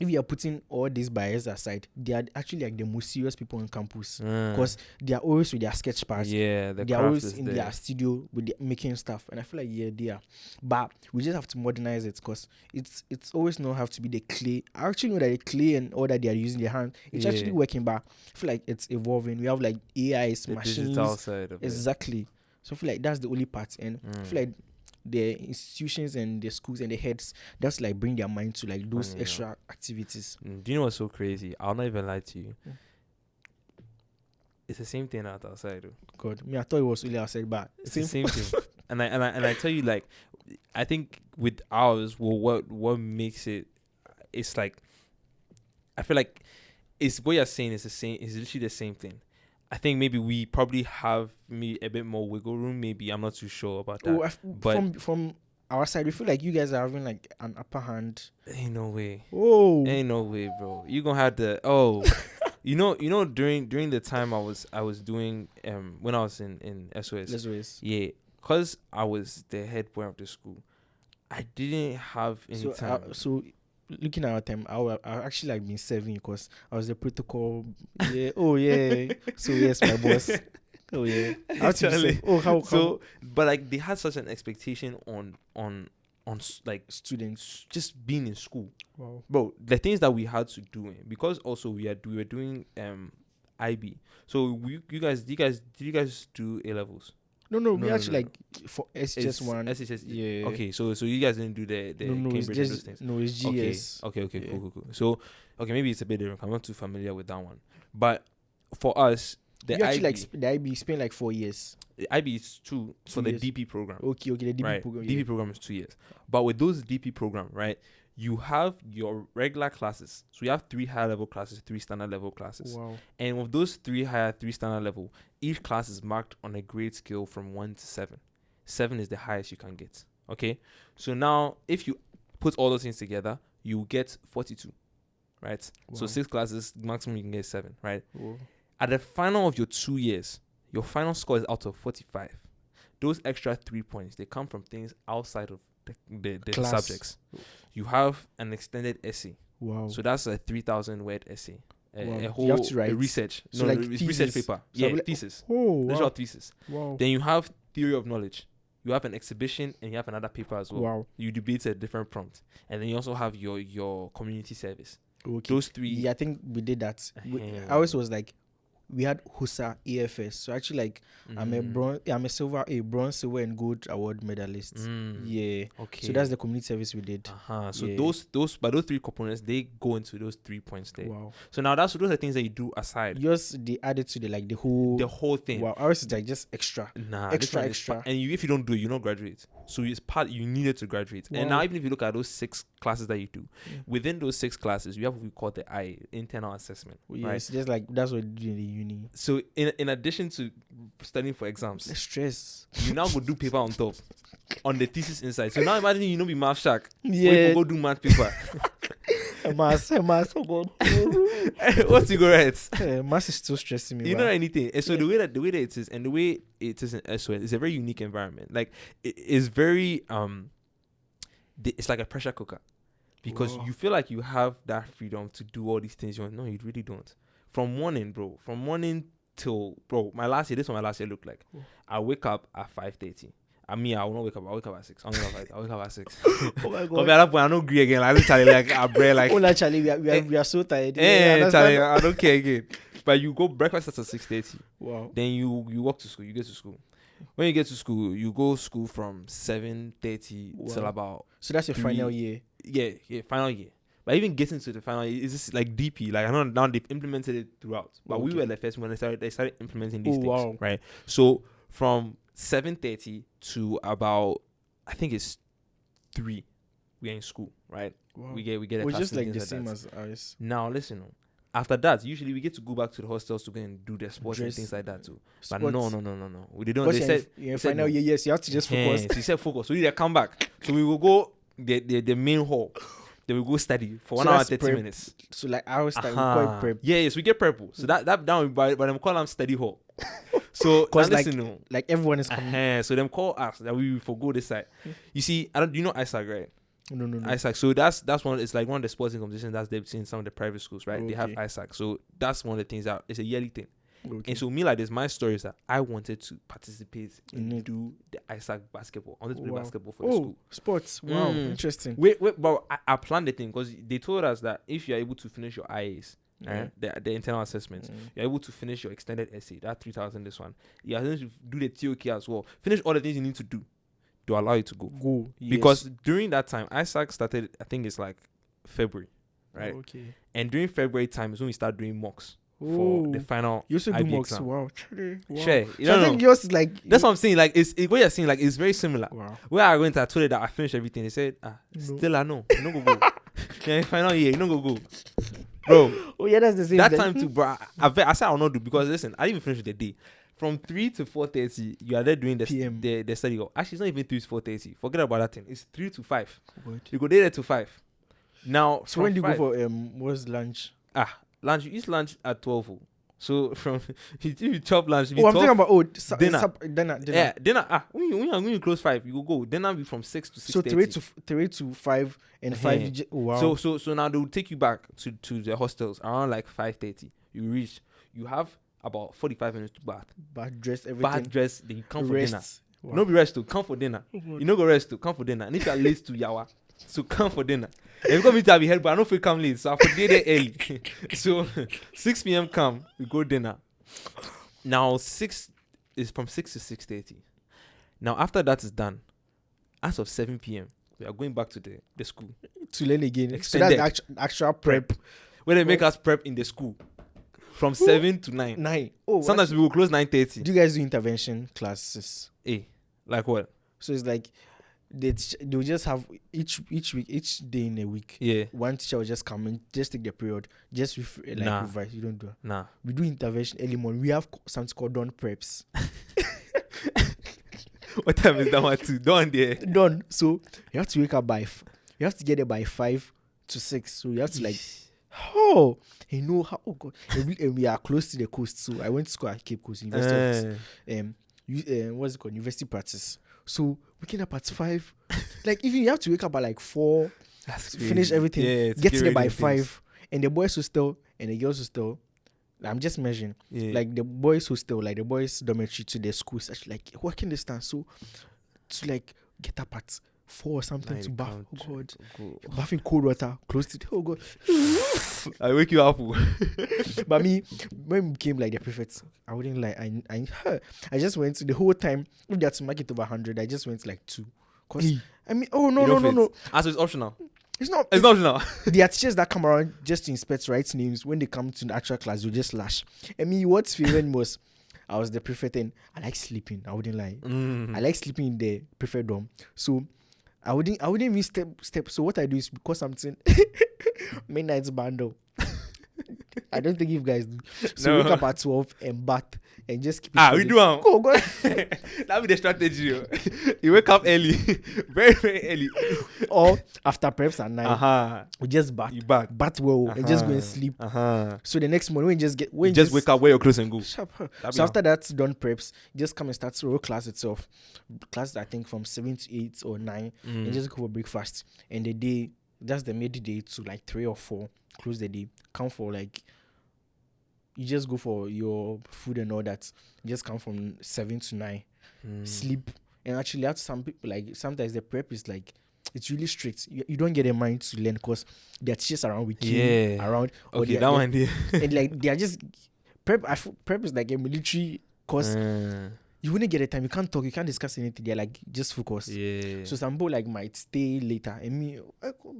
if you are putting all these bias aside, they are actually like the most serious people on campus, because they are always with their sketch pads. Yeah, they are always in their studio with making stuff, and I feel like they are. But we just have to modernize it, because it's always not have to be the clay. I actually know that the clay and all that they are using their hand, it's actually working, but I feel like it's evolving. We have like AIs, the machines, digital side of exactly. So I feel like that's the only part, and I feel like the institutions and the schools and the heads, that's like bring their mind to like those extra activities. Do you know what's so crazy? I'll not even lie to you. It's the same thing outside though. God, I thought it was really outside, but it's the same thing. And I tell you, like, I think with ours, what makes it, it's like, I feel like it's what you're saying is the same. It's literally the same thing. I think maybe we probably have a bit more wiggle room. Maybe I'm not too sure about that. But from our side, we feel like you guys are having like an upper hand. Ain't no way. Oh, ain't no way, bro. You gonna have the you know during the time I was doing when I was in SOS. Yeah, because I was the head boy of the school. I didn't have any time. So looking at our time, I actually like been serving, because I was the protocol. Yeah. Oh yeah. So yes, my boss. Oh yeah. Actually. How? So, but like they had such an expectation on like students just being in school. Wow. Bro, the things that we had to do, because also we were doing IB. So did you guys do A levels? No, we actually like for SHS one. SHS. Yeah. Okay, so you guys didn't do the Cambridge and those things. No, it's GS. Okay, yeah. Cool. So okay, maybe it's a bit different. I'm not too familiar with that one. But for us, the IB spent like 4 years. The IB is 2 for the years. DP program. Okay, the DP program. DP program is 2 years. But with those DP program, right, you have your regular classes. So you have 3 higher level classes, 3 standard level classes. Wow. And with those 3 higher, 3 standard level, each class is marked on a grade scale from 1 to 7. 7 is the highest you can get. Okay? So now, if you put all those things together, you get 42. Right? Wow. So 6 classes, maximum you can get 7. Right? Wow. At the final of your 2 years, your final score is out of 45. Those extra 3 points, they come from things outside of the subjects. You have an extended essay. Wow. So that's a 3,000 word essay. A whole you have to write. research. So like research paper. So thesis. Oh, Wow. Thesis. Wow. Then you have theory of knowledge. You have an exhibition and you have another paper as well. Wow. You debate a different prompt. And then you also have your community service. Okay. Those 3. Yeah, I think we did that. Ours was like, we had HUSA AFS. So actually, like, I'm a bronze, silver, and gold award medalist. Yeah. Okay. So that's the community service we did. So those 3 components, they go into those 3 points there. Wow. So now those are things that you do aside. Yours, they added to the whole thing. Wow. Ours is like just extra. Extra. And if you don't do it, you don't graduate. So it's part you needed to graduate. Wow. And now even if you look at those 6 classes that you do, within those 6 classes, you have what we call the internal assessment. Yes, right? just like that's what you do in the uni. So in addition to studying for exams, The stress. you now go do paper on top on the thesis inside. So now imagine you know be math shark. Yeah. When you go do math paper. Mass, oh God. What's you go write? Mass is still stressing me. You man. know anything. And so the way that it is and the way it is in SOS is a very unique environment. Like it is very it's like a pressure cooker. Because Whoa. you feel like you have that freedom to do all these things you want. No, you really don't. From morning till my last year, this is what my last year looked like. Whoa. I wake up at 5:30. I mean, I will not wake up. I wake up at 6. I wake up at 6. Oh my Because God. at that point, I don't agree again. Like, literally, like, I bread, like, Oh, Charlie, we are so tired. Charlie, I don't care again. But you go, breakfast starts at 6:30. Wow. Then you walk to school. You get to school. When you get to school, you go school from 7:30 till about. So that's your 3. final year. Yeah, final year. But even getting to the final year, is this like DP? Like I know now they've implemented it throughout. But we Okay. were the first when they started implementing these things. Wow. Right. So from 7:30 to about I think it's 3, we're in school, right? Wow. We get a Which class is and like the things same that. as ours. Now listen. After that, usually we get to go back to the hostels to go and do the sports and Dress. things like that too. Sports. But no. We didn't. Because They said your said final no. year, yes, you have to just focus. He said focus. So we need to come back. So we will go the main hall. Then we go study for 1 So hour that's 30 prep. minutes. So like ours, we call it prep. Yes, we get prep. So that down by them call them study hall. So Because now like, listen, no. like everyone is coming. So them call us that we forgo this side. You see, do you know ISAC, right? No. ISAC. So that's one. It's like one of the sporting competitions that's they've seen in some of the private schools, right? They have Okay. ISAC. So that's one of the things that it's a yearly thing. Okay. And so me like this, my story is that I wanted to participate In and it. do the ISAC basketball. I wanted to play Wow. basketball for the Oh, school. sports. Wow, Mm. interesting. Wait, but I planned the thing because they told us that if you're able to finish your IAs, the internal assessments, you're able to finish your extended essay, that 3,000 this one. You're able to do the TOK as well. Finish all the things you need to do to allow you to go. Go. Yes. Because during that time, ISAC started, I think it's like February, right? Okay. And during February time is when we start doing mocks for the final You also do IB mocks. exam. Wow. Wow. Sure. You So I don't think know. yours is like That's what I'm saying. Like, what you're saying, like, it's very similar. wow. Where I went, I told her that I finished everything. They said, still I know. You don't go. Yeah, final year, you don't go. Bro, Oh yeah, that's the same. that thing. time too, bro. I said I'll not do because listen, I didn't even finish the day. From 3 to 4:30, you are there doing PM. the study hall. Actually, it's not even 3 to 4:30. Forget about that thing. It's 3 to 5. What? You go there to 5. Now, So when do you go 5, for what's lunch? lunch? You eat lunch at 12. So from if you chop lunch, Oh, I'm talking about dinner. dinner. Yeah, dinner. When you close 5, you go. Dinner be from 6 to 6:30. So 3 to 5 and 5. Uh-huh. Wow. So now they will take you back to the hostels around like 5:30. You reach. You have about 45 minutes to bath. Bad dress, everything. Bad dress. Then you come for dinner. Rest. Wow. No be rest to come for dinner. God. You no go rest to come for dinner. And if you are late to yawa, so come for dinner. And you come me to be help, but I don't feel come late, so I for there early. So 6 p.m. come, we go dinner. Now 6 is from 6 to 6:30. Now after that is done, as of 7 p.m. we are going back to the school To learn again. Extended. So that's the actual prep. where they make us prep in the school from 7 to 9. 9. Oh, Sometimes we will close 9:30. do you guys do intervention classes? Like what? So it's like they'll just have each week, each day in a week. Yeah. One teacher will just come and just take the period, just Nah. revise. You don't do. Nah. We do intervention early morning. We have something called dawn preps. What time is that one too? Done there. Done. So you have to wake up you have to get there by 5 to 6. So you have to you know how. Oh God, and we are close to the coast. So I went to school at Cape Coast University. What's it called? University practice. So waking up at 5, like if you have to wake up at like 4, That's finish crazy. everything, Yeah, to get get there by ready and 5, and the boys hostel and the girls hostel. I'm just measuring. Yeah. Like the boys hostel, like the boys dormitory to the school is actually like walking distance. So to like get up at 4 or something Nine to bath. count. Oh God, Go. bathing cold water close to oh God. I wake you up. But me, when we became like the prefects, I wouldn't lie. I just went to the whole time. If that's to make it over 100, I just went to like 2. Cause I mean, oh no, You no, don't no, fit. no. So it's optional. It's not. It's not optional. There are teachers that come around just to inspect rights names. When they come to the actual class, you just lash. I mean, what's favoring was I was the prefect and I like sleeping. I wouldn't lie. I like sleeping in the prefect dorm. So I wouldn't even step. So what I do is because something midnight bundle. I don't think you guys do. So No. wake up at 12 and bath and just keep it. We going. do am. Go. That be the strategy. You wake up early, very very early. Or after preps at 9, we just bath. You back. Bath well and just go and sleep. So the next morning when you just wake up, wear your clothes and go. Sharp. That So be after that's done preps, just come and start through class itself. Class I think from 7 to 8 or 9, and just go for breakfast. And the day, that's the midday to like 3 or 4, close the day. Come for like, you just go for your food and all that. You just come from 7 to 9, sleep. And actually, that's some people like sometimes the prep is like, it's really strict. You don't get a mind to learn because there are teachers around with you around. Okay, that one there. And like they are just prep. Prep is like a military course. You wouldn't get a time. You can't talk. You can't discuss anything. They're like just focus. Yeah. So some people like might stay later. And me,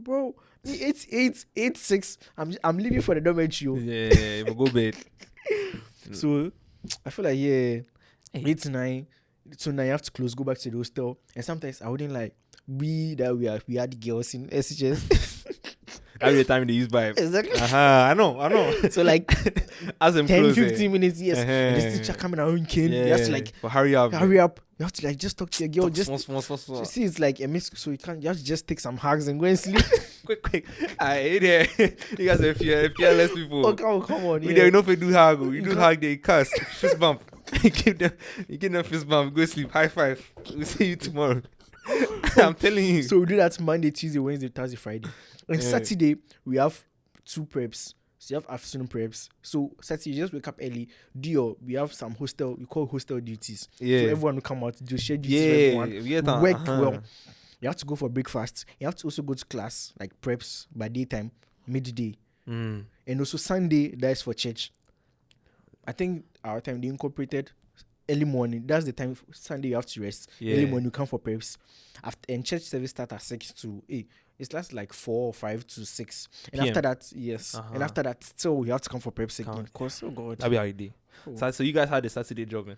bro, me 8:6. I'm leaving for the dormitory. Yeah, we'll go bed. So I feel like 8 to 9. So now you have to close, go back to the hostel. And sometimes I wouldn't like we had girls in SHS. That's the time they use vibe. Exactly. I know. So like As them 10, close, 15 minutes, yes. And this teacher coming around came. You have to like but hurry up. hurry up. You have to like just talk to your girl. Talk Just small. you see, it's like a mix. So you have to just take some hugs and go and sleep. Quick. I hate it. You guys are fearless people. Oh, come on. We don't know if we do hug. You do hug, they cuss. Fist bump. You give them fist bump. Go sleep. High five. We'll see you tomorrow. I'm telling you. So we do that Monday, Tuesday, Wednesday, Thursday, Friday. And Saturday we have 2 preps. So you have afternoon preps. So Saturday you just wake up early. We have some we call hostel duties. Yeah. So everyone will come out to do share duties for everyone. Work well. You have to go for breakfast. You have to also go to class, like preps by daytime, midday. And also Sunday, that is for church. I think our time they incorporated early morning. That's the time Sunday you have to rest. Early morning you come for preps. And church service start at 6 to 8. It lasts like 4 or 5 to 6. And PM. after that, and after that, still you have to come for preps again. Cause oh god. That'll be how you do. So you guys had the Saturday job, man?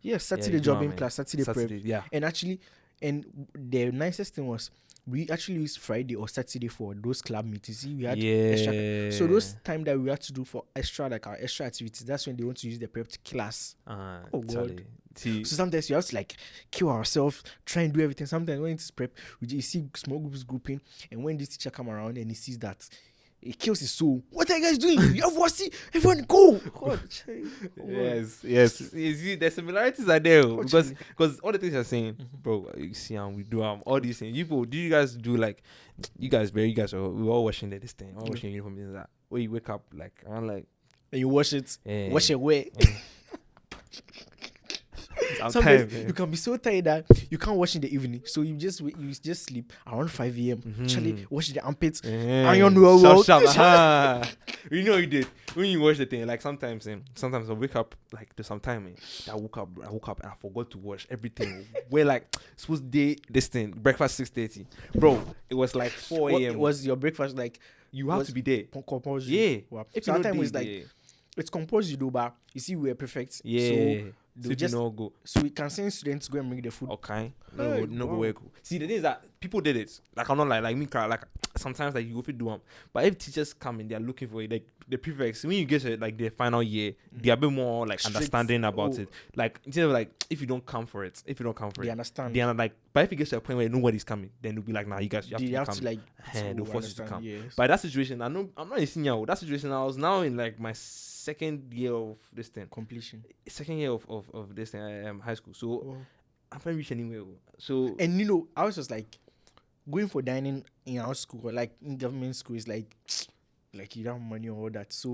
Yes, Saturday you do, jobbing man. plus Saturday prep. Yeah. And actually, and the nicest thing was we actually used Friday or Saturday for those club meetings. See, we had extra. So those time that we had to do for extra, like our extra activities, that's when they want to use the prep class. Oh god. So sometimes you have to like kill ourselves, try and do everything. Sometimes when it's prep, you see small groups grouping, and when this teacher come around and he sees that, it kills his soul. What are you guys doing? You have what? See, everyone go. God. Yes. You see, the similarities are there because all the things you're saying, bro. You see, we do all these things. Do you guys do like we all washing this thing, all washing uniform things that where you wake up like around like and you wash it, wash it away. Sometimes you can be so tired that you can't wash in the evening, so you just sleep around 5 a.m. Actually, wash the armpits, iron well. You know you did when you wash the thing. Like sometimes I wake up like there's some time I woke up and I forgot to wash everything. We're like supposed to do this thing breakfast 6:30, bro. It was like 4 a.m. Was your breakfast like you have to be there? Compulsory. Yeah. Wow. Sometimes it's like it's compulsory though, but you see we're perfect. Yeah. So just no go. So we can send students to go and bring the food. Okay. No go work. See the thing is that people did it. Like I'm not like me, like sometimes like you go fit do them. But if teachers come and they're looking for it, like the prefects, when you get to like the final year, they're a bit more like strict, understanding about it. Like instead of like if you don't come for it, they understand. They are like, but if it gets to a point where nobody's coming, then they'll be like, nah, you guys you have to like they'll force you to come. Yes. But that situation, I'm not a senior. That situation, I was now in like my second year of this thing. Completion. Second year of this thing, high school. So I can't reach anywhere. So and you know, I was just like going for dining in our school, like in government school, is like you don't have money or all that. So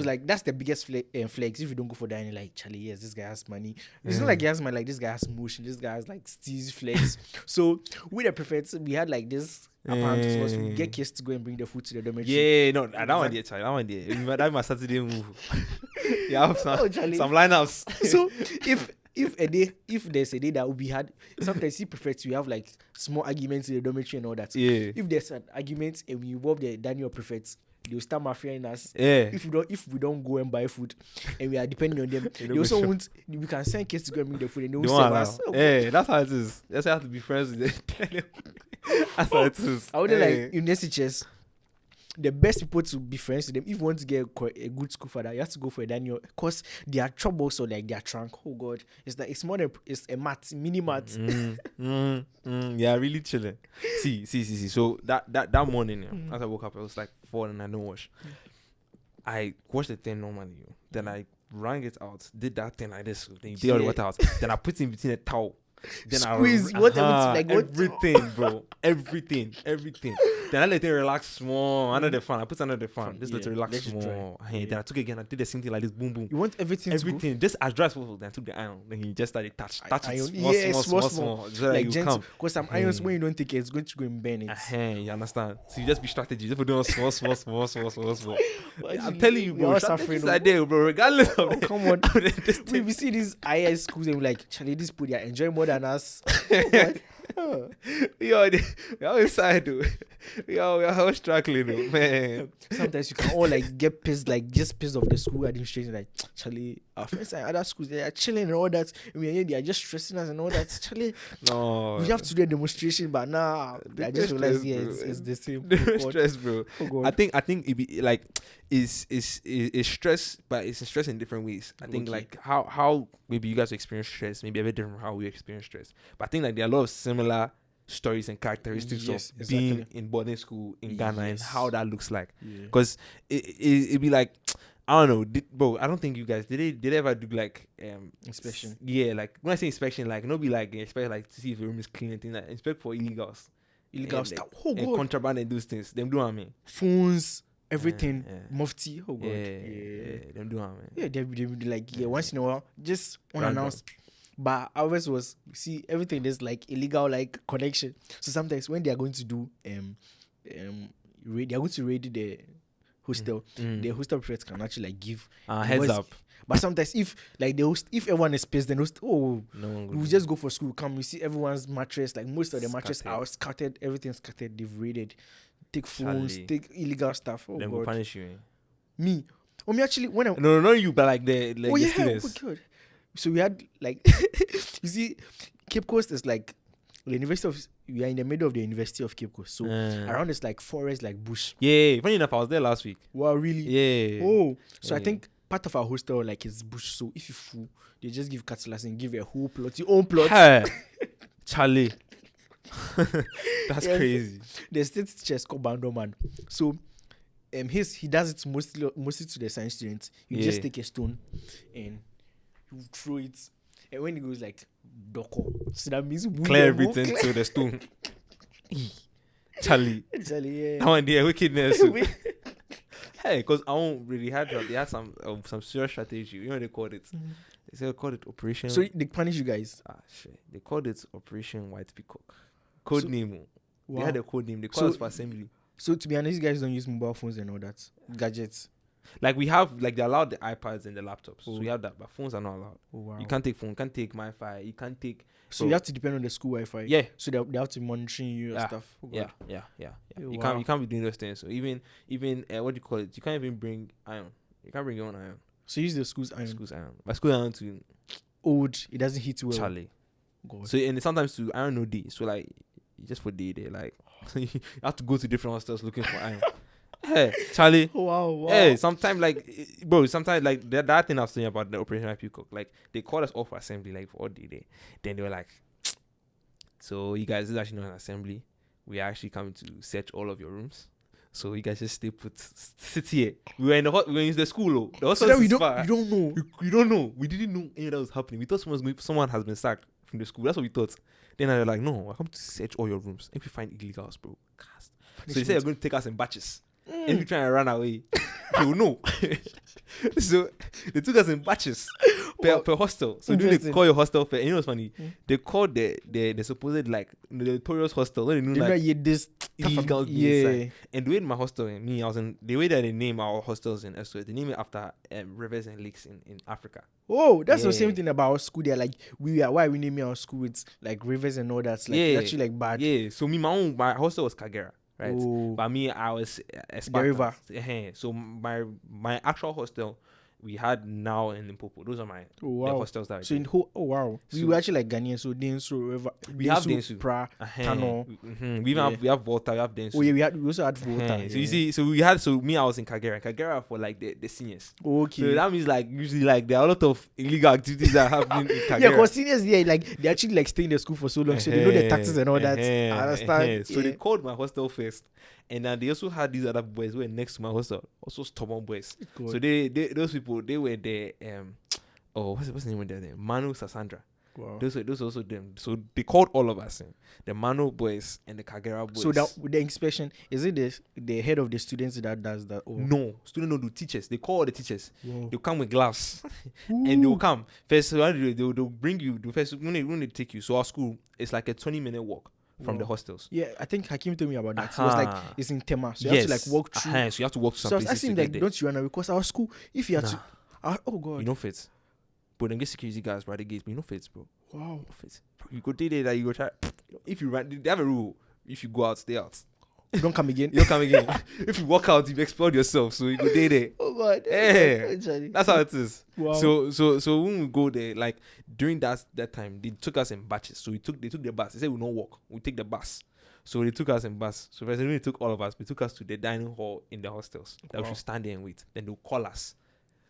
like that's the biggest flex if you don't go for dining. Like Charlie, yes, this guy has money. It's not like he has money. Like this guy has motion. This guy has like steez flex. So with the prefects, we had like this. Apparently, we get kids to go and bring the food to the dormitory. Yeah, no, that one there, Charlie. That one there. That my Saturday move. Yeah, some lineups. So if there's a day that will be hard, sometimes he prefers we have like small arguments in the dormitory and all that. Yeah. If there's an argument and we involve the Daniel prefects, they'll start mafiaing us. Yeah. If we don't go and buy food and we are depending on them, they also won't. We can send kids to go and bring the food and they will serve us. Yeah, that's how it is. That's how you have to be friends with them. That's how it is. I would like in SHS. the best people to be friends with them. If you want to get a good school for that, you have to go for a Daniel, because their troubles or like their trunk. Oh God, it's like it's more than it's a math, mini math. Yeah, really chilling. See. So that morning, as I woke up, it was like 4 and I don't wash. I washed the thing normally. Then I wrung it out, did that thing like this. Then you did all the water out. Then I put it in between a towel. Then Squeeze everything, bro. Everything. Then I let it relax small under the fan. I put under the fan. Just let it relax small. Then I took it again. I did the same thing like this. Boom, boom. You want everything just as dry as possible. Then I took the iron. Then he just started touch iron. it small. Like gentle. Because some irons, when you don't take it, it's going to go and burn it. You understand? So you just be strategy. Just for doing small. I'm telling you, We bro. all Strategies suffering, are there, bro. Regardless of it. Come on. We see these IS schools and we're like, Charlie, this people, they are enjoying more than us. Yo, we are inside, dude. We are all struggling, though, man. Sometimes you can all like get pissed, like just pissed off the school administration, like Charlie, our friends at other schools, they are chilling and all that. We are here, they are just stressing us and all that. Charlie, no, we have to do a demonstration, but now I just realized, it's the same. Stress, bro. Oh, I think it be like is stress, but it's stress in different ways. I think like how maybe you guys experience stress, maybe a bit different from how we experience stress. But I think like there are a lot of similar stories and characteristics of being in boarding school in Ghana and how that looks like. Because it be like, I don't know, bro. I don't think you guys did they ever do like inspection? Yeah, like when I say inspection, like not be like inspect like to see if the room is clean and things like inspect for illegal stuff. And contraband and those things. Them do what I mean. Phones, everything, mufti. Oh God, them do what I mean. Yeah, they like once in a while, just unannounced. But ours was, see, everything is like illegal, like connection. So sometimes when they are going to do they are going to raid the hostel, the hostel prefects can actually like give heads up. But sometimes if like the host, if everyone is pissed, then we just go for school. Come, we see everyone's mattress, like most of the mattress are scattered, everything's scattered. They've raided, take phones, take illegal stuff. Oh, then God. will punish you. Me actually when I no, not you, but like the students. Oh God. So we had like you see, Cape Coast is like the University of, we are in the middle of the University of Cape Coast. So around it's like forest, like bush. Yeah, funny enough, I was there last week. Wow, really? Yeah. Oh, so I think part of our hostel like is bush. So if you fool, they just give cutlass and give you a whole plot, your own plot. Hey, Charlie. That's crazy. The state teacher is called Bando Man. So he does it mostly to the science students. You just take a stone and you throw it, and when it goes like doko, so that means clear everything to the stone. Charlie, yeah. That one there wickedness. Hey, because I won't really they had some serious strategy. You know what they called it? They called it Operation. So they punish you guys. Shit. They called it Operation White Peacock. Code name. Wow. They had a code name. They called us for assembly. So to be honest, you guys don't use mobile phones and all that gadgets. Like we have, like they allowed the iPads and the laptops. So we have that, but phones are not allowed. Oh, wow. You can't take phone, you can't take Wi-Fi, you can't take. So you have to depend on the school Wi-Fi. Yeah. So they have to monitoring you and stuff. Oh, yeah. You can't be doing those things. So even what do you call it? You can't even bring iron. You can't bring your own iron. So use the school's iron. But school iron too old. It doesn't hit well. Charlie. God. So and sometimes to iron no day. So like just for day like you have to go to different hostels looking for iron. Hey, Charlie. Wow. Hey, sometimes like that thing I was saying about the Operation White Peacock, like they called us off for assembly like for all day. Then they were like, so you guys, this is actually not an assembly. We are actually coming to search all of your rooms. So you guys just stay put, sit here. We were in the school. The so you don't know. You don't know. We didn't know any of that was happening. We thought someone has been sacked from the school. That's what we thought. Then they were like, no, I come to search all your rooms. If we find illegals, bro, cast. So they said you're going to take us in batches. If you try and run away, they will know. So they took us in batches per hostel. So do they call your hostel fair? And you know what's funny? They called the supposed like the notorious hostel. They knew like this illegals being inside. And the way my hostel and me, I was in the way that they name our hostels in SOS, they name it after rivers and lakes in Africa. Oh, that's the same thing about our school. They're like why we name our school with like rivers and all that. Like it's actually like bad. Yeah. So my hostel was Kagera. Right, but me, I was a River. So my actual hostel we had Now and Limpopo. Those are my Oh, wow. the hostels that I So did. We we were actually like Ghanaian, so Densu, We have Densu. Pra, Tano. We even Yeah. we have Volta, we have Densu. Oh yeah, we also had Volta. So you see, so me, I was in Kagera for like the seniors. Okay. So that means like usually like there are a lot of illegal activities that happen in Kagera. Yeah, because seniors, like they actually like stay in the school for so long, so they know the taxes and all that. I understand. So they called my hostel first, and then they also had these other boys who were next to my hostel, also stubborn boys. God. So they those people, they were the what's the name of their name? Manu Sassandra. Wow. Those also them. So they called all of us, the Manu boys and the Kagera boys. So that with the inspection, is it the head of the students that does that? Or? No, students don't do teachers. They call all the teachers. Wow. They'll come with gloves and they'll come. First, so what do they'll bring you. First, when they take you, so our school is like a 20-minute walk from the hostels. Yeah, I think Hakim told me about that. So it was like it's in Tema, so you have to like walk through. So you have to walk to some so I was places asking to like, get don't you run away? Because our school, if you had to, oh god, you don't fit. But them get security guards by the gates, but you don't fit, bro. Wow. You don't fit. You go there that you go try. If you run, they have a rule. If you go out, stay out. You don't come again. You don't come again. If you walk out, you've expelled yourself. So you go there. Oh god. Yeah. That's how it is. Wow. So when we go there, like during that time, they took us in batches. So they took the bus. They said we don't walk. We take the bus. So they took us in bus. So first when they took all of us, they took us to the dining hall in the hostels. That we should stand there and wait. Then they'll call us.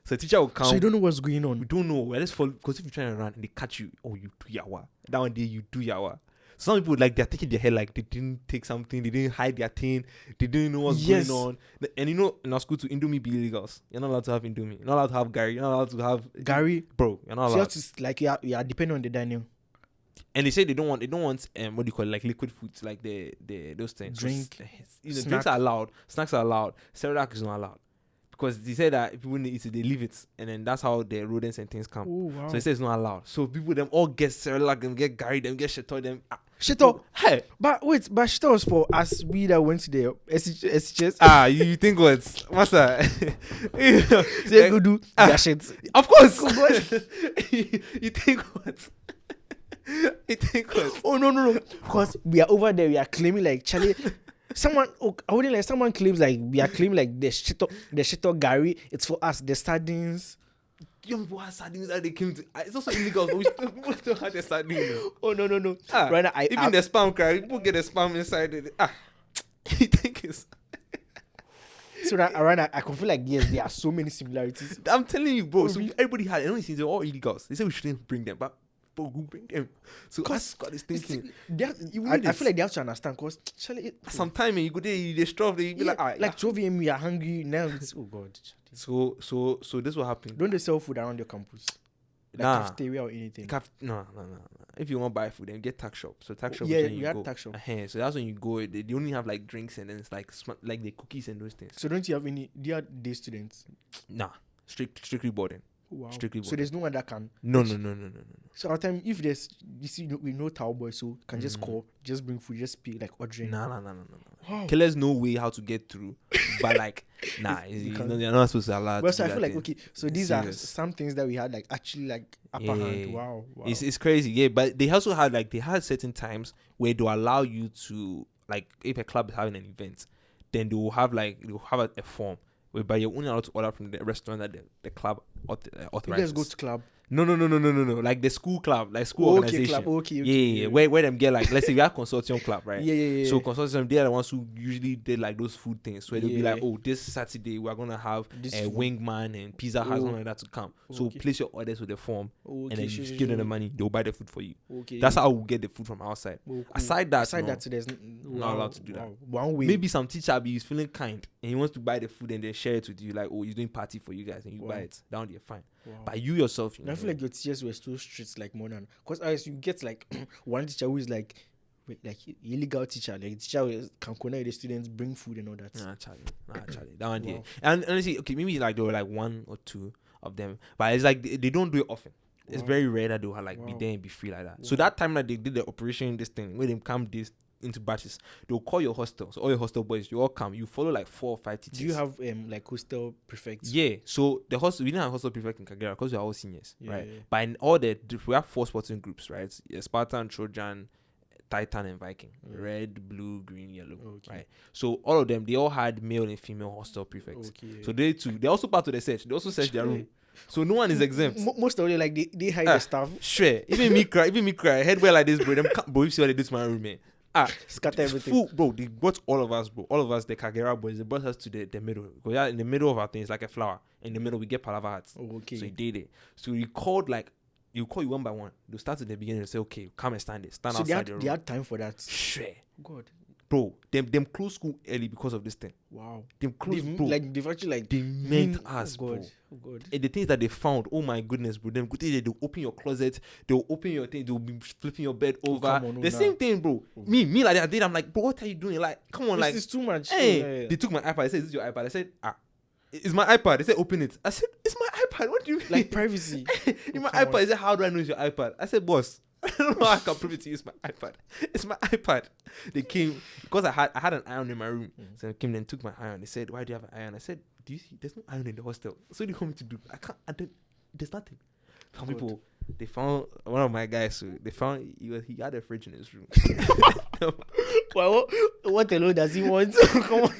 So the teacher will come. So you don't know what's going We on. don't know. Well, let's follow, because if you try to run and they catch you, oh, you do yawa. That one day you do yawa. Some people like they're taking their head like they didn't take something, they didn't hide their thing, they didn't know what's going on. And you know, in our school to Indomie be illegals. You're not allowed to have Indomie. You're not allowed to have Gary. You're not allowed to have Gary, bro. You're not so you allowed. have to like you are depending on the dining. And they say they don't want what do you call it, like liquid foods, like the those things. Drink, So, drinks are allowed, snacks are allowed, Cerelac is not allowed. Because they say that if people need to eat it, they leave it, and then that's how the rodents and things come. Oh wow. So they say it's not allowed. So people them all get Cerelac, them get Gary, them get Shito, them. Shito. Hey, But Shito was for us we that went to the SHS. you think what, master? They go do their shit. Of course. You think what? You think what? Oh no. Because we are over there, we are claiming like Charlie. Someone claims like we are claiming like the shito Gary. It's for us. The sardines. Young people have sardines that they came to. It's also illegal, but people still have the sardines. Oh no. Right now, even the spam cry, people get the spam inside it. You think it's. So that around I can feel like yes, there are so many similarities. I'm telling you, bro. Oh, So really? everybody had. And they're all illegals. They said we shouldn't bring them, but who bring them? So us got this thinking. I feel like they have to understand because Sometimes you go there, you struck, you be like 12 a.m. we are hungry now. It's, oh god. So this will happen. Don't they sell food around your campus? Like Nah. cafeteria or anything? No. If you want to buy food, then get tax shop. So tax shop Yeah, is when we you had go. tax shop. So that's when you go. They only have like drinks and then it's like like the cookies and those things. So don't you have any? Do you have day students? Nah, strictly boarding. Wow. Strictly So boarding. there's no one that can. No. So our time, if there's, you see, we know towel boy, so can just call, just bring food, just pay like ordering. No. Wow. Killers know way how to get through, but like, you're not supposed to allow. Well, to so I do feel that like thing. okay, so It's these serious. are some things that we had like actually like upper hand. Wow. It's crazy, yeah. But they also had like certain times where they allow you to like if a club is having an event, then they will have a form whereby you're only allowed to order from the restaurant that the club You authorizes. guys go to club. No. Like the school club, like school Okay, organization. club. Okay. Yeah. Where them get like, let's say we have consortium club, right? Yeah. So consortium, they are the ones who usually did like those food things. So they'll be Yeah. like, oh, this Saturday we are gonna have This a food. wingman and pizza hut something like that to come. So Okay. place your orders with the form, Okay, and then you sure, just sure, give them the sure. money. They'll buy the food for you. Okay. That's how we get the food from outside. Oh, cool. Aside that, Aside no, that, there's not allowed to do that. One way. maybe some teacher be feeling kind and he wants to buy the food and then share it with you. Like, oh, he's doing party for you guys and you Wow. buy it. Down there, fine. Wow. But you yourself, I feel like your teachers were so strict like Manan. Because as you get like one teacher who is like illegal teacher, like teacher who can connect the students, bring food and all that. Nah, Charlie. That one there. Wow. And honestly, okay, maybe like there were like one or two of them, but it's like they don't do it often. It's Wow. very rare that they'll like be Wow. there and be free like that. Wow. So that time that they did the operation, this thing, where they come this into batches, they'll call your hostel. So all your hostel boys, you all come. You follow like 4 or 5 teachers. Do you have like hostel prefects? Yeah. So the hostel, we didn't have hostel prefect in Kagera because we are all seniors, Yeah, right? yeah. But in all we have 4 sporting groups, right? Spartan, Trojan, Titan, and Viking. Red, blue, green, yellow. Okay. Right. So all of them, they all had male and female hostel prefects. Okay. So they also part of the search. They also search their room. So no one is exempt. Most of them, like, they hide the stuff. Sure. Even me cry. Head well like this, bro. Bro, you see what they do to my room, man. Scatter everything. Full, bro, they brought all of us, bro. All of us, the Kagera boys, they brought us to the middle. Because yeah, in the middle of our thing, it's like a flower. In the middle, we get palava hats. Oh, okay. So you did it. So you called, like, you call you one by one. They'll start at the beginning and say, okay, come and stand there. Stand outside your room. They had time for that. Sure. God. Bro, them close school early because of this thing. Wow. Them close, bro. They've actually, like... They meant us, oh, God. bro. Oh, God. And the things that they found, oh my goodness, bro. Them they'll open your closet, they'll open your thing, they'll be flipping your bed over. The same thing, bro. Me like that did. I'm like, bro, what are you doing? Like, come on, like, this is too much. Hey, they took my iPad. I said, is this your iPad? I said, it's my iPad. They said, open it. I said, it's my iPad. What do you mean? Like privacy. In my iPad. They said, how do I know it's your iPad? I said, boss, I don't know how I can prove it to you. It's my iPad. It's my iPad. They came because I had an iron in my room. So they came and took my iron. They said, why do you have an iron? I said, do you see? There's no iron in the hostel. So what do you want me to do? There's nothing. Some people, they found one of my guys. So they found he had a fridge in his room. Well, what alone does he want? Come on,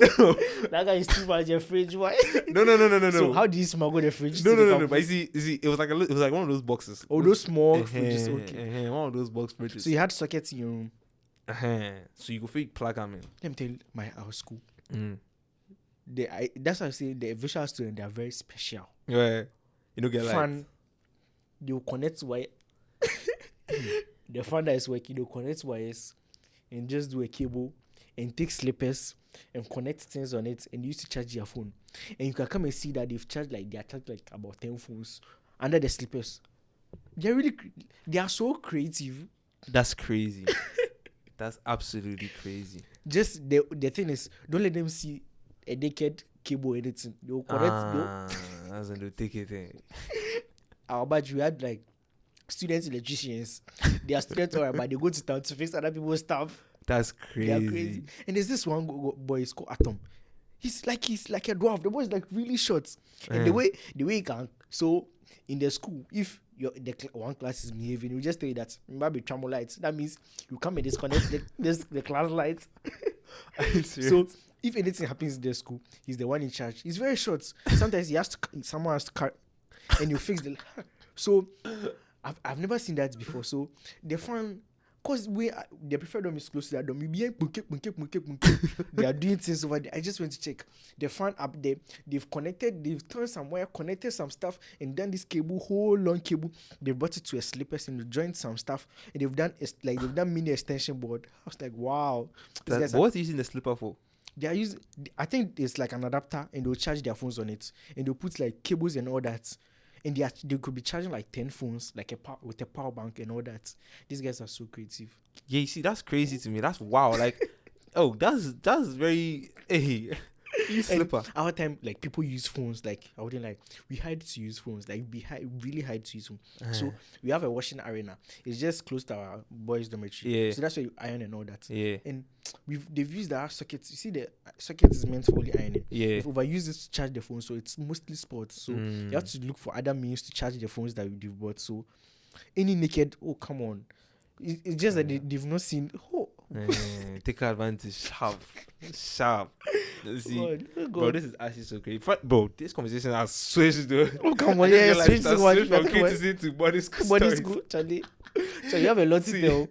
that guy is too much a fridge. Why? No. So how did he smuggle the fridge? No. But you see, it was like one of those boxes. Oh, those small fridges. Okay. One of those box fridges. So you had sockets in your room. So you go fit plug them in. Let me tell you, our school. That's why I say the visual students, they are very special. Yeah, you don't get fan. They'll connect wire. The fan that is working, they'll connect wires and just do a cable and take slippers and connect things on it and use to charge your phone. And you can come and see that they are charged like about 10 phones under the slippers. They are so creative. That's crazy. That's absolutely crazy. Just the thing is, don't let them see a naked cable in it. They'll connect. That's a take it thing. Our batch, we had like students electricians. They are students, alright, but they go to town to fix other people's stuff. That's crazy. They are crazy. And there's this one boy, he's called Atom. He's like a dwarf. The boy is like really short. And the way he can. So in the school, if one class is behaving, you just tell you that maybe tramo lights. That means you come and disconnect the class lights. So if anything happens in the school, he's the one in charge. He's very short. Sometimes someone has to cut and you fix the. So I've never seen that before. So the fan, cause the preferred dome is close to that dome. They are doing things over there. I just went to check the fan up there. They've turned somewhere, connected some stuff, and done this whole long cable. They brought it to a slippers and they joined some stuff. And they've done mini extension board. I was like, wow. What's using the slipper for? They are using. I think it's like an adapter, and they'll charge their phones on it, and they'll put like cables and all that. And they could be charging like 10 phones, like with a power bank and all that. These guys are so creative. Yeah, you see, that's crazy to me. That's wow. Like, oh, that's very. Hey, slipper. Our time, like people use phones. Like I wouldn't like we had to use phones. Like really hard to use them. So we have a washing arena. It's just close to our boys' dormitory. Yeah. So that's where you iron and all that. Yeah. And they've used our sockets. You see, the socket is meant for only ironing. Yeah. We've overused it to charge the phone, so it's mostly sports. So you have to look for other means to charge the phones that you've bought. So any naked, oh come on, it's just that they've not seen. Oh. Take advantage, sharp. See, God. bro, this is actually so great. Bro, this conversation has switched. Oh come on, yeah, switched from creatism to body school. Body school, Charlie. So you have a lot to tell.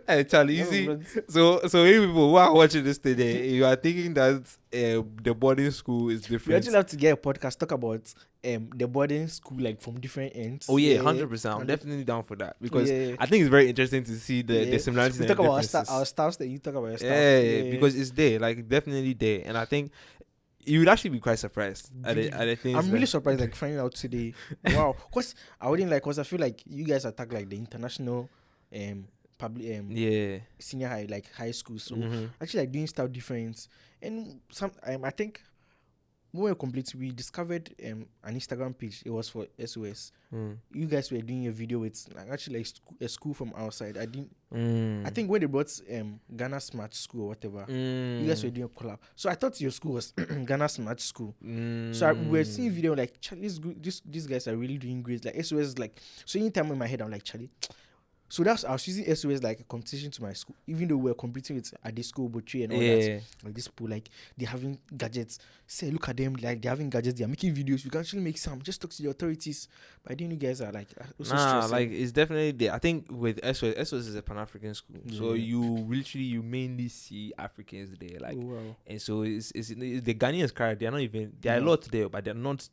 Hey, Charlie, you see. So you people who are watching this today, you are thinking that the boarding school is different. We actually have to get a podcast talk about the boarding school like from different ends. Oh yeah, 100%. I'm definitely down for that because I think it's very interesting to see the similarities. We and talk about our staffs, that you talk about your staff. Yeah, because it's there, like definitely there, and I think you would actually be quite surprised at the things. I'm really surprised, like finding out today. Wow, cause I wouldn't like, cause I feel like you guys attack like the international, public, senior high, like high school. So actually, like doing stuff different, and some, I think. When we were complete, we discovered an Instagram page. It was for SOS. You guys were doing a video with actually like a school from outside. I think when they brought Ghana Smart School or whatever, you guys were doing a collab. So I thought your school was Ghana Smart School. So we were seeing video like, Charlie, these guys are really doing great. Like SOS is like, so anytime in my head I'm like, Charlie, So that's I was using SOS like a competition to my school, even though we were competing with at the school Butchie and all that. Yeah. Like this people, like they're having gadgets. Say, look at them, like they're having gadgets. They're making videos. You can actually make some. Just talk to the authorities. But I think you guys are like also Nah, stressing. like it's definitely there. I think with SOS is a Pan-African school, so Yeah. you mainly see Africans there, like, Oh, wow. and so it's the Ghanaians cry. They're not even there are a No. lot there, but they're not.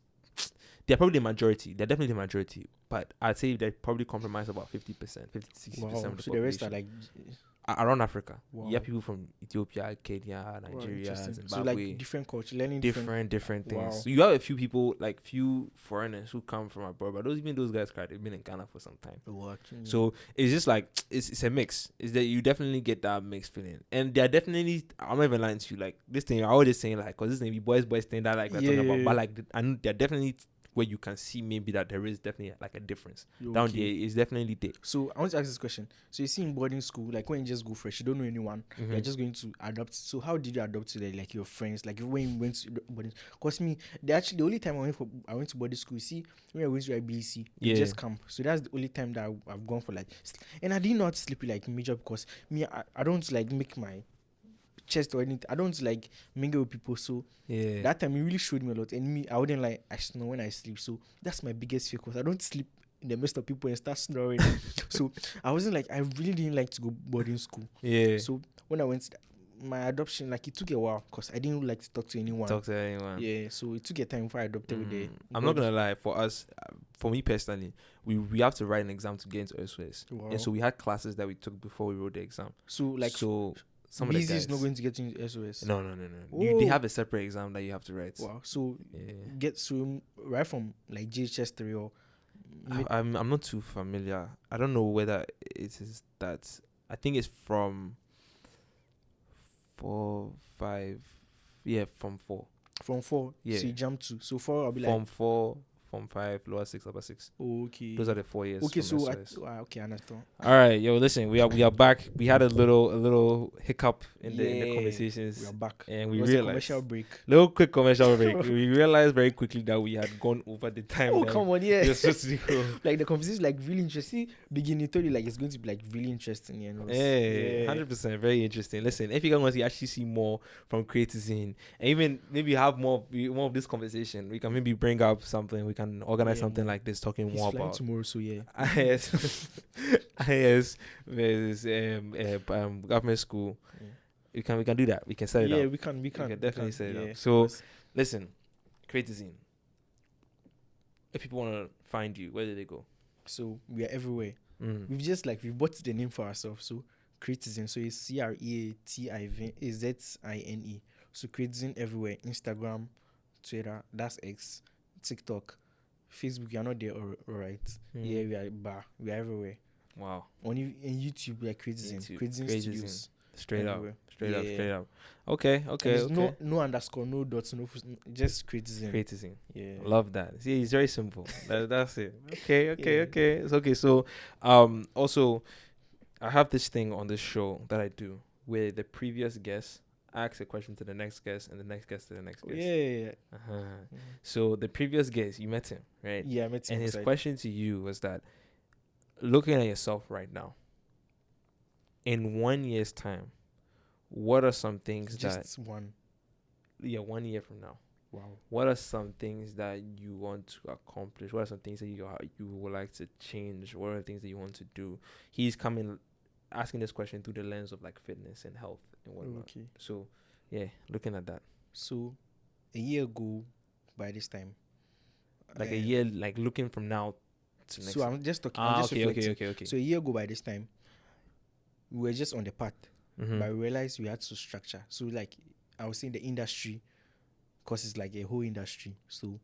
They're probably the majority. They're definitely the majority, but I'd say they probably compromise about 50%, 50-60% Wow. of the So the rest are population. like Around Africa. Wow. You have people from Ethiopia, Kenya, wow, Nigeria, interesting. So Zimbabwe. like different culture, learning Different things. Wow. So you have a few people, like few foreigners who come from abroad, but those guys cry. They've been in Ghana for some time. So it's just like it's a mix. Is that you definitely get that mixed feeling, and they're definitely. I'm not even lying to you. Like this thing, I always saying like, cause this thing be boys thing that like we're talking about, but like I know they're definitely where you can see maybe that there is definitely like a difference. Down there is definitely there. So I want to ask this question. So you see in boarding school, like when you just go fresh, you don't know anyone, you're just going to adopt. So how did you adopt to like your friends? Like when you went to boarding? Cause me, the only time I went to boarding school. You see, when I went to IBC, you just camp. So that's the only time that I've gone for like, and I did not sleep like major because me, I don't like make my chest or anything. I don't like mingle with people. So that time it really showed me a lot. And me, I wouldn't like I snore when I sleep. So that's my biggest fear because I don't sleep in the midst of people and start snoring. So I wasn't like I really didn't like to go boarding school. So when I went my adoption, like it took a while because I didn't like to talk to anyone. Yeah, so it took a time before I adopted with the I'm not gonna lie, for us, for me personally, we have to write an exam to get into SOS. Wow. And so we had classes that we took before we wrote the exam. So like some of the guys is not going to get into SOS. No. They have a separate exam that you have to write. Wow. So get so right from like JHS 3 or I'm not too familiar. I don't know whether it is that. I think it's from 4, 5. Yeah, from 4. From 4. Yeah. So you jump to. So 4 I'll be from like 4, from 5, lower 6, upper 6. Okay. Those are the 4 years. Okay, so okay, I understand. All right, yo, listen, we are back. We had a little hiccup in the conversations. We are back. And we realized commercial break. Little quick commercial break. We realized very quickly that we had gone over the time. Oh, come on, yeah. Like the conversation is like really interesting. Beginning told you like it's going to be like really interesting, you know. Yeah, 100% very interesting. Listen, if you guys want to actually see more from Creatisine and even maybe have more of this conversation, we can maybe bring up something. We can organize something like this, talking more about tomorrow. So yeah, IS versus government school. We can do that. We can set it up. Yeah, we can definitely set it up. So listen, Creatisine. If people want to find you, where do they go? So we are everywhere. We've bought the name for ourselves. So Creatisine. So it's CREATIZINE. So Creatisine everywhere. Instagram, Twitter, that's X, TikTok, Facebook. You're not there, all right? Yeah, we are everywhere. Wow. On YouTube, we are Creatisine. Creatisine Studios. Straight up. Okay. No underscore, no dots, no just Creatisine. Yeah. Love that. See, it's very simple. That's it. Okay. It's okay. So, also, I have this thing on this show that I do where the previous guest asks a question to the next guest and the next guest to the next guest. Yeah. So the previous guest, you met him, right? Yeah, I met him. And his question to you was that, looking at yourself right now, in 1 year's time, what are some things just one? Yeah, 1 year from now. Wow. What are some things that you want to accomplish? What are some things that you would like to change? What are the things that you want to do? He's asking this question through the lens of like fitness and health and whatnot. Okay. So, yeah, looking at that. So, a year ago, by this time, like a year, like looking from now to next. So I'm just talking. Okay. So a year ago, by this time, we were just on the path, but we realized we had to structure. So like I was saying, the industry, because it's like a whole industry. So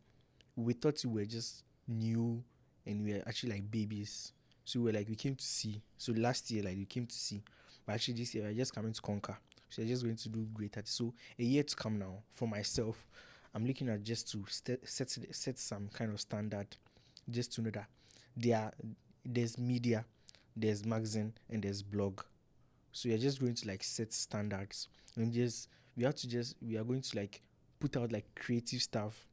we thought we were just new and we were actually like babies. So we came to see. So last year, like we came to see, but actually this year we're just coming to conquer. So we're just going to do great at it. So a year to come now for myself, I'm looking at just to set some kind of standard, just to know that there's media, there's magazine, and there's blog. So you're just going to like set standards, and we are going to like put out like creative stuff,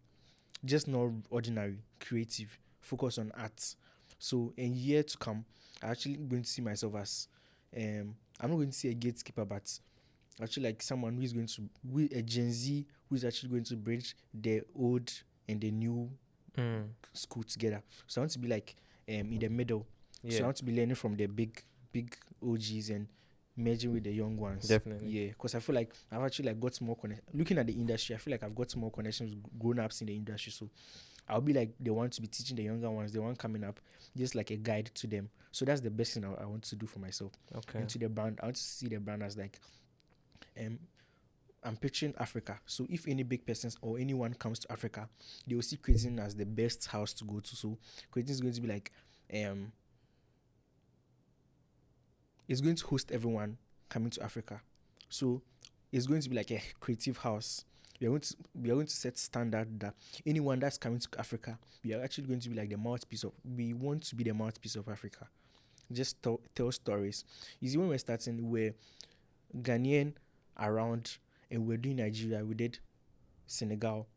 just not ordinary, creative, focus on arts. So in year to come, I'm actually going to see myself as I'm not going to say a gatekeeper, but actually like someone who is going to a Gen Z who is actually going to bridge the old and the new school together. So I want to be like in the middle. So I want to be learning from the big OGs and merging with the young ones. Definitely. Yeah, because I feel like I've actually like got more looking at the industry, I feel like I've got more connections with grown-ups in the industry. So I'll be like the one to be teaching the younger ones, the one coming up, just like a guide to them. So that's the best thing I want to do for myself. Okay. And to the brand, I want to see the brand as like I'm picturing Africa. So if any big persons or anyone comes to Africa, they will see Creatisine as the best house to go to. So Creatisine is going to be like it's going to host everyone coming to Africa. So it's going to be like a creative house. We are going to set standard that anyone that's coming to Africa, we are actually going to be like the mouthpiece of. We want to be the mouthpiece of Africa. Just tell stories. You see, when we're starting, we're Ghanaian around, and we're doing Nigeria. We did Senegal,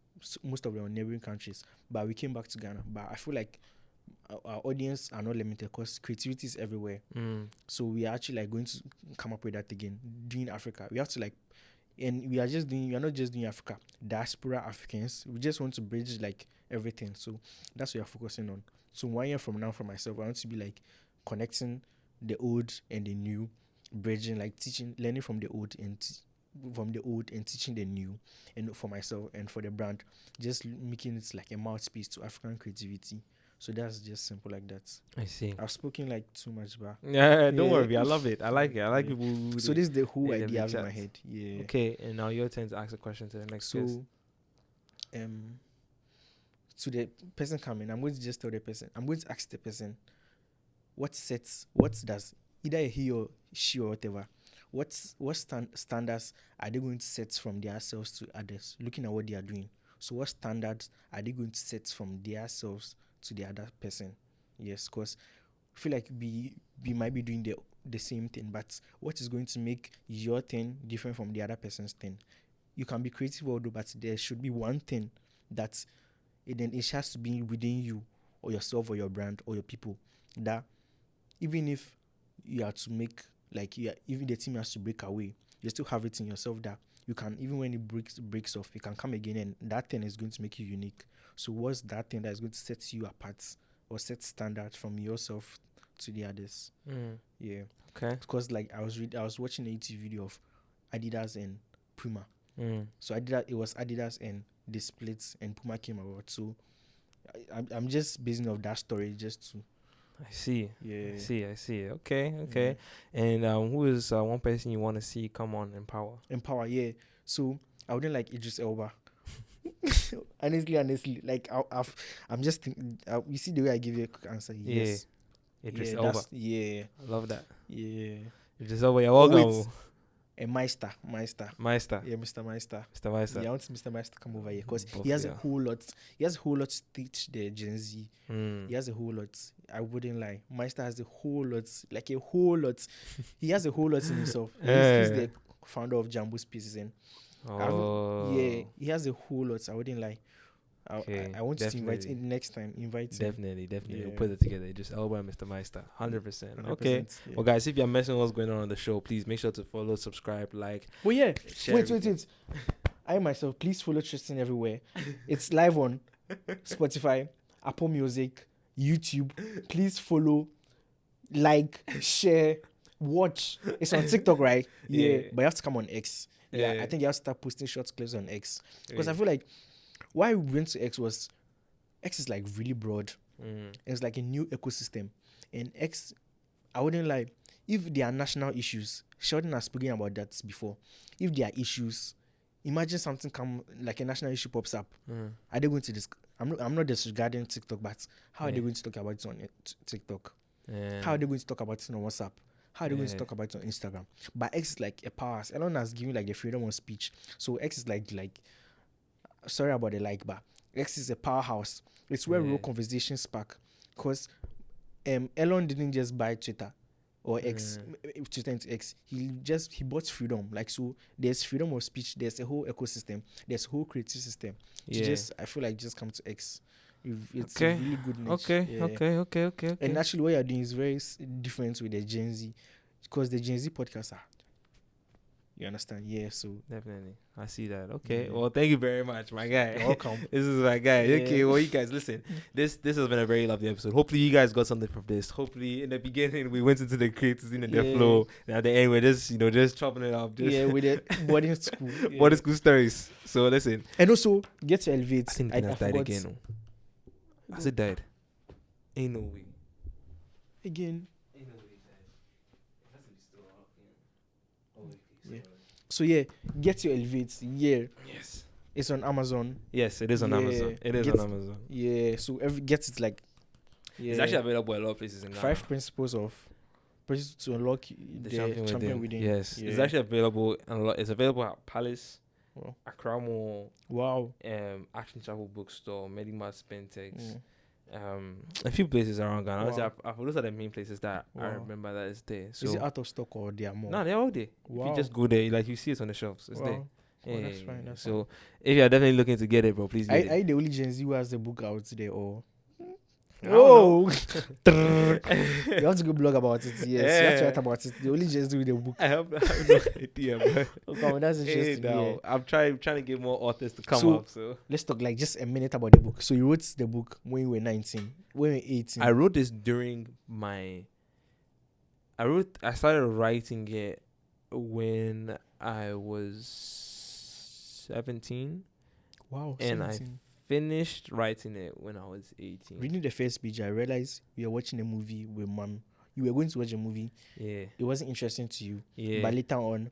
most of them neighboring countries, but we came back to Ghana. But I feel like our audience are not limited because creativity is everywhere. So we are actually like going to come up with that again, doing Africa. We have to like, and we are not just doing Africa, diaspora Africans. We just want to bridge like everything. So that's what we are focusing on. So 1 year from now, for myself, I want to be like connecting the old and the new, bridging, like teaching, learning from the old and teaching the new, and for myself and for the brand, just making it like a mouthpiece to African creativity. So that's just simple like that. I see. I've spoken like too much, but don't worry. I love it. I like it. I like people who so this is the whole they idea have in my chats. head. Yeah. Okay, and now your turn to ask a question to the next guest. So to the person coming, I'm going to just tell the person, I'm going to ask the person what does either he or she or whatever, what standards are they going to set from themselves to others, looking at what they are doing. So what standards are they going to set from themselves to the other person? Yes, because I feel like we might be doing the same thing, but what is going to make your thing different from the other person's thing? You can be creative, although, but there should be one thing that it has to be within you or yourself or your brand or your people, that even if you are to make even the team has to break away, you still have it in yourself that you can, even when it breaks off, you can come again, and that thing is going to make you unique. So what's that thing that is going to set you apart or set standards from yourself to the others? Yeah. Okay. Because like I was watching a YouTube video of Adidas and Puma. So it was Adidas and the splits, and Puma came about. So I'm just basing off that story just to. I see. Yeah. I see. Okay. And who is one person you want to see come on Empower? Yeah. So I wouldn't like Idris Elba. honestly, like I'm just thinking. You see the way I give you a quick answer. Yes. Idris Elba. Yeah. I love that. Yeah. Idris Elba. You're welcome. A Meister. Yeah, Mr. Meister. Yeah, I want Mr. Meister to come over here because he has a whole lot. He has a whole lot to teach the Gen Z. He has a whole lot. I wouldn't lie. Meister has a whole lot, like a whole lot. He has a whole lot in himself. He's the founder of Jumbo Spaces, and he has a whole lot. I wouldn't lie. I want to invite him next time. Definitely. Yeah. We'll put it together. Just Elba and Mr. Meister. 100%. Okay. Yeah. Well, guys, if you're messing with what's going on the show, please make sure to follow, subscribe, like. Well, yeah. Share Wait. I myself, please follow Tristan everywhere. It's live on Spotify, Apple Music, YouTube. Please follow, like, share, watch. It's on TikTok, right? Yeah. But you have to come on X. Yeah. I think you have to start posting short clips on X. Because I feel like why we went to X is like really broad. It's like a new ecosystem. And X, I wouldn't lie, if there are national issues, Sheldon has spoken about that before. If there are issues, imagine something like a national issue pops up. Are they going to discuss? I'm not disregarding TikTok, but how are they going to talk about it on TikTok? How are they going to talk about it on WhatsApp? How are they going to talk about it on Instagram? But X is like a power. Elon has given like the freedom of speech. So X is like sorry about the but X is a powerhouse. It's where real conversations spark. Because Elon didn't just buy Twitter or X, Twitter into X. He bought freedom. Like, so there's freedom of speech. There's a whole ecosystem. There's a whole creative system. I feel like just come to X. It's Okay. a really good niche. Okay, Yeah. okay. And actually, what you're doing is very different with the Gen Z, because the Gen Z podcasts are. You understand? Yeah. So Definitely. I see that. Okay. Yeah. Well, thank you very much, my guy. you're welcome. This is my guy. Yeah. Okay, well, you guys, listen. This has been a very lovely episode. Hopefully, you guys got something from this. Hopefully, in the beginning, we went into the Creatisine and the Yeah. flow. And at the end, we're just chopping it up. Just Yeah, with the boarding school. Yeah. boarding school stories. So, listen. And also, get to elevate. I think I Peanut died forgot. again. No. Has it died? Ain't no way. Again. Ain't no way it died. It has to be still out. Oh, okay. Yeah. So yeah, get your elevate. Yeah, Yes. it's on Amazon. Yes, it is on Yeah. Amazon. It is Get- on Amazon. Yeah, so get it like. Yeah. It's actually available at a lot of places in Ghana. 5 principles to unlock the champion within. Yes, Yeah. it's actually available. It's available at Palace, Wow. Accra Mall, Wow. Action Chapel Bookstore, Medimart, Spentex, Mm. a few places around Ghana. Honestly, Wow. those are the main places that I Wow. remember that is there. So Is it out of stock or they are more? no, they're all there. If Wow. you just go there, like you see it on the shelves, it's there. Wow. Oh, that's fine. That's So if you're definitely looking to get it, bro, please fine. get Are it. you the only Gen Z who has the book out today, or? I don't know. You have to go blog about it. Yes, you have to write about it. The only Gen Z with the book. I have no idea, bro. Okay, that's Hey, interesting. now, Yeah. I'm trying to get more authors to come So- up. So Let's talk like just a minute about the book. So you wrote the book when you were 19, when you were 18. I wrote this during my. I started writing it when I was 17. Wow, and I 17. Finished writing it when I was 18. Reading the first page, I realized we were watching a movie with mom. You were going to watch a movie. Yeah, It wasn't interesting to you. yeah. But later on,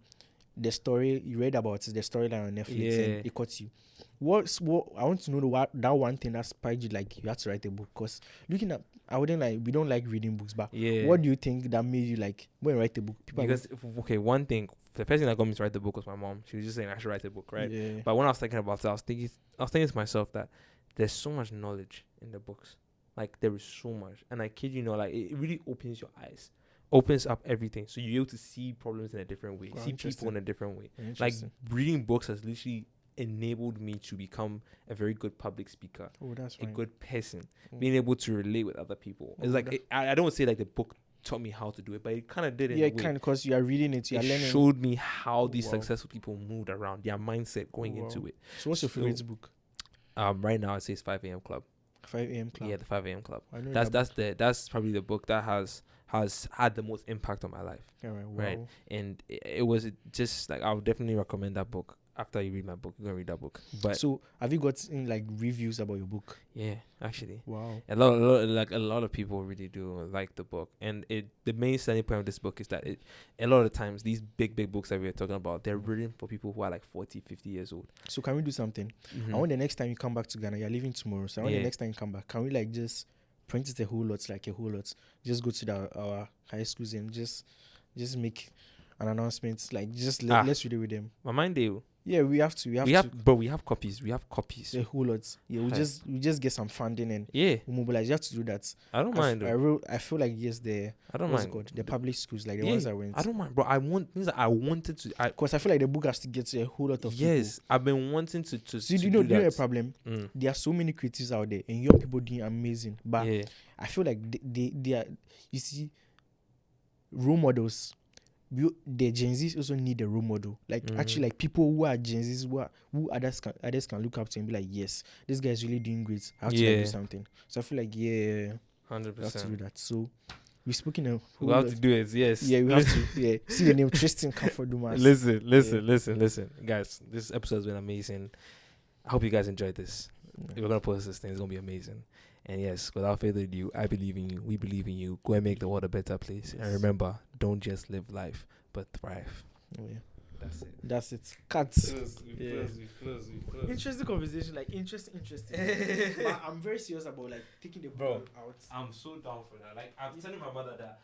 the story you read about it, the storyline on Netflix, Yeah. and it caught you. What I want to know that one thing that spurred you, like you had to write a book. Because looking at, we don't like reading books, but Yeah. what do you think that made you like when you write a book? People are Because one thing, the person that got me to write the book was my mom. She was just saying I should write a book, right? Yeah. But when I was thinking about it, I was thinking to myself that there's so much knowledge in the books. Like there is so much, and I kid you not, like it really opens your eyes, opens up everything, so you're able to see problems in a different way, Wow, see interesting. people in a different way. Like Interesting. reading books has literally enabled me to become a very good public speaker, Oh, that's a fine. good person, Mm. being able to relate with other people. Oh, It's like that- I don't say like the book taught me how to do it, but it kind of did in Yeah, a it way. can, because you are reading it, you are It learning. showed me how Oh, these wow. successful people moved around, their mindset going Wow. into it. So what's your So- favorite book? Right now it says 5 a.m. Club. 5 a.m. Club. Yeah, the 5 a.m. Club. I know That's probably the book that has had the most impact on my life. Yeah, right. Wow. Right. And it was just like I would definitely recommend that book. After you read my book, you're gonna read that book. But So have you gotten like reviews about your book? yeah, actually. Wow. A lot of people really do like the book, and the main selling point of this book is that a lot of the times these big books that we're talking about, they're written for people who are like 40, 50 years old. So can we do something? I want the next time you come back to Ghana, you're leaving tomorrow. So I want Yeah. the next time you come back, can we like just print it a whole lot? Just go to our high schools and just make an announcement. Like just let's read it with them. My mind they Yeah, we have to. we have copies. We have copies. a whole lot. Yeah, we Hi. just get some funding and Yeah, we mobilize. You have to do that. I don't mind. I feel like yes, I don't what's mind. it called? The public schools, like the Yeah, ones I went. I don't mind, bro. I wanted to. Because I feel like the book has to get to a whole lot of Yes, I've been wanting to. people. So to do you know a that. problem? Mm. There are so many creatives out there and young people doing amazing. But Yeah, I feel like they are, you see, role models. The Gen Zs also need a role model. Like actually, like people who are Gen Zs, who others can look up to and be like, yes, this guy is really doing great. I have to like, Yeah. do something. So I feel like 100%. we have to do that. So we've spoken a We whole have lot. to do it. Yes. Yeah, we have to. Yeah, see the name Tristan Canfor-Dumas. Listen, guys. This episode has been amazing. I hope you guys enjoyed this. We're gonna post this thing. It's gonna be amazing. And yes, without further ado, I believe in you. We believe in you. Go and make the world a better place. And Yes. remember, don't just live life, but thrive. Oh, yeah. That's it. That's it. Cut. Yeah. Interesting conversation. Like interesting. But I'm very serious about like taking the Bro. book out. I'm so down for that. Like I'm telling my mother that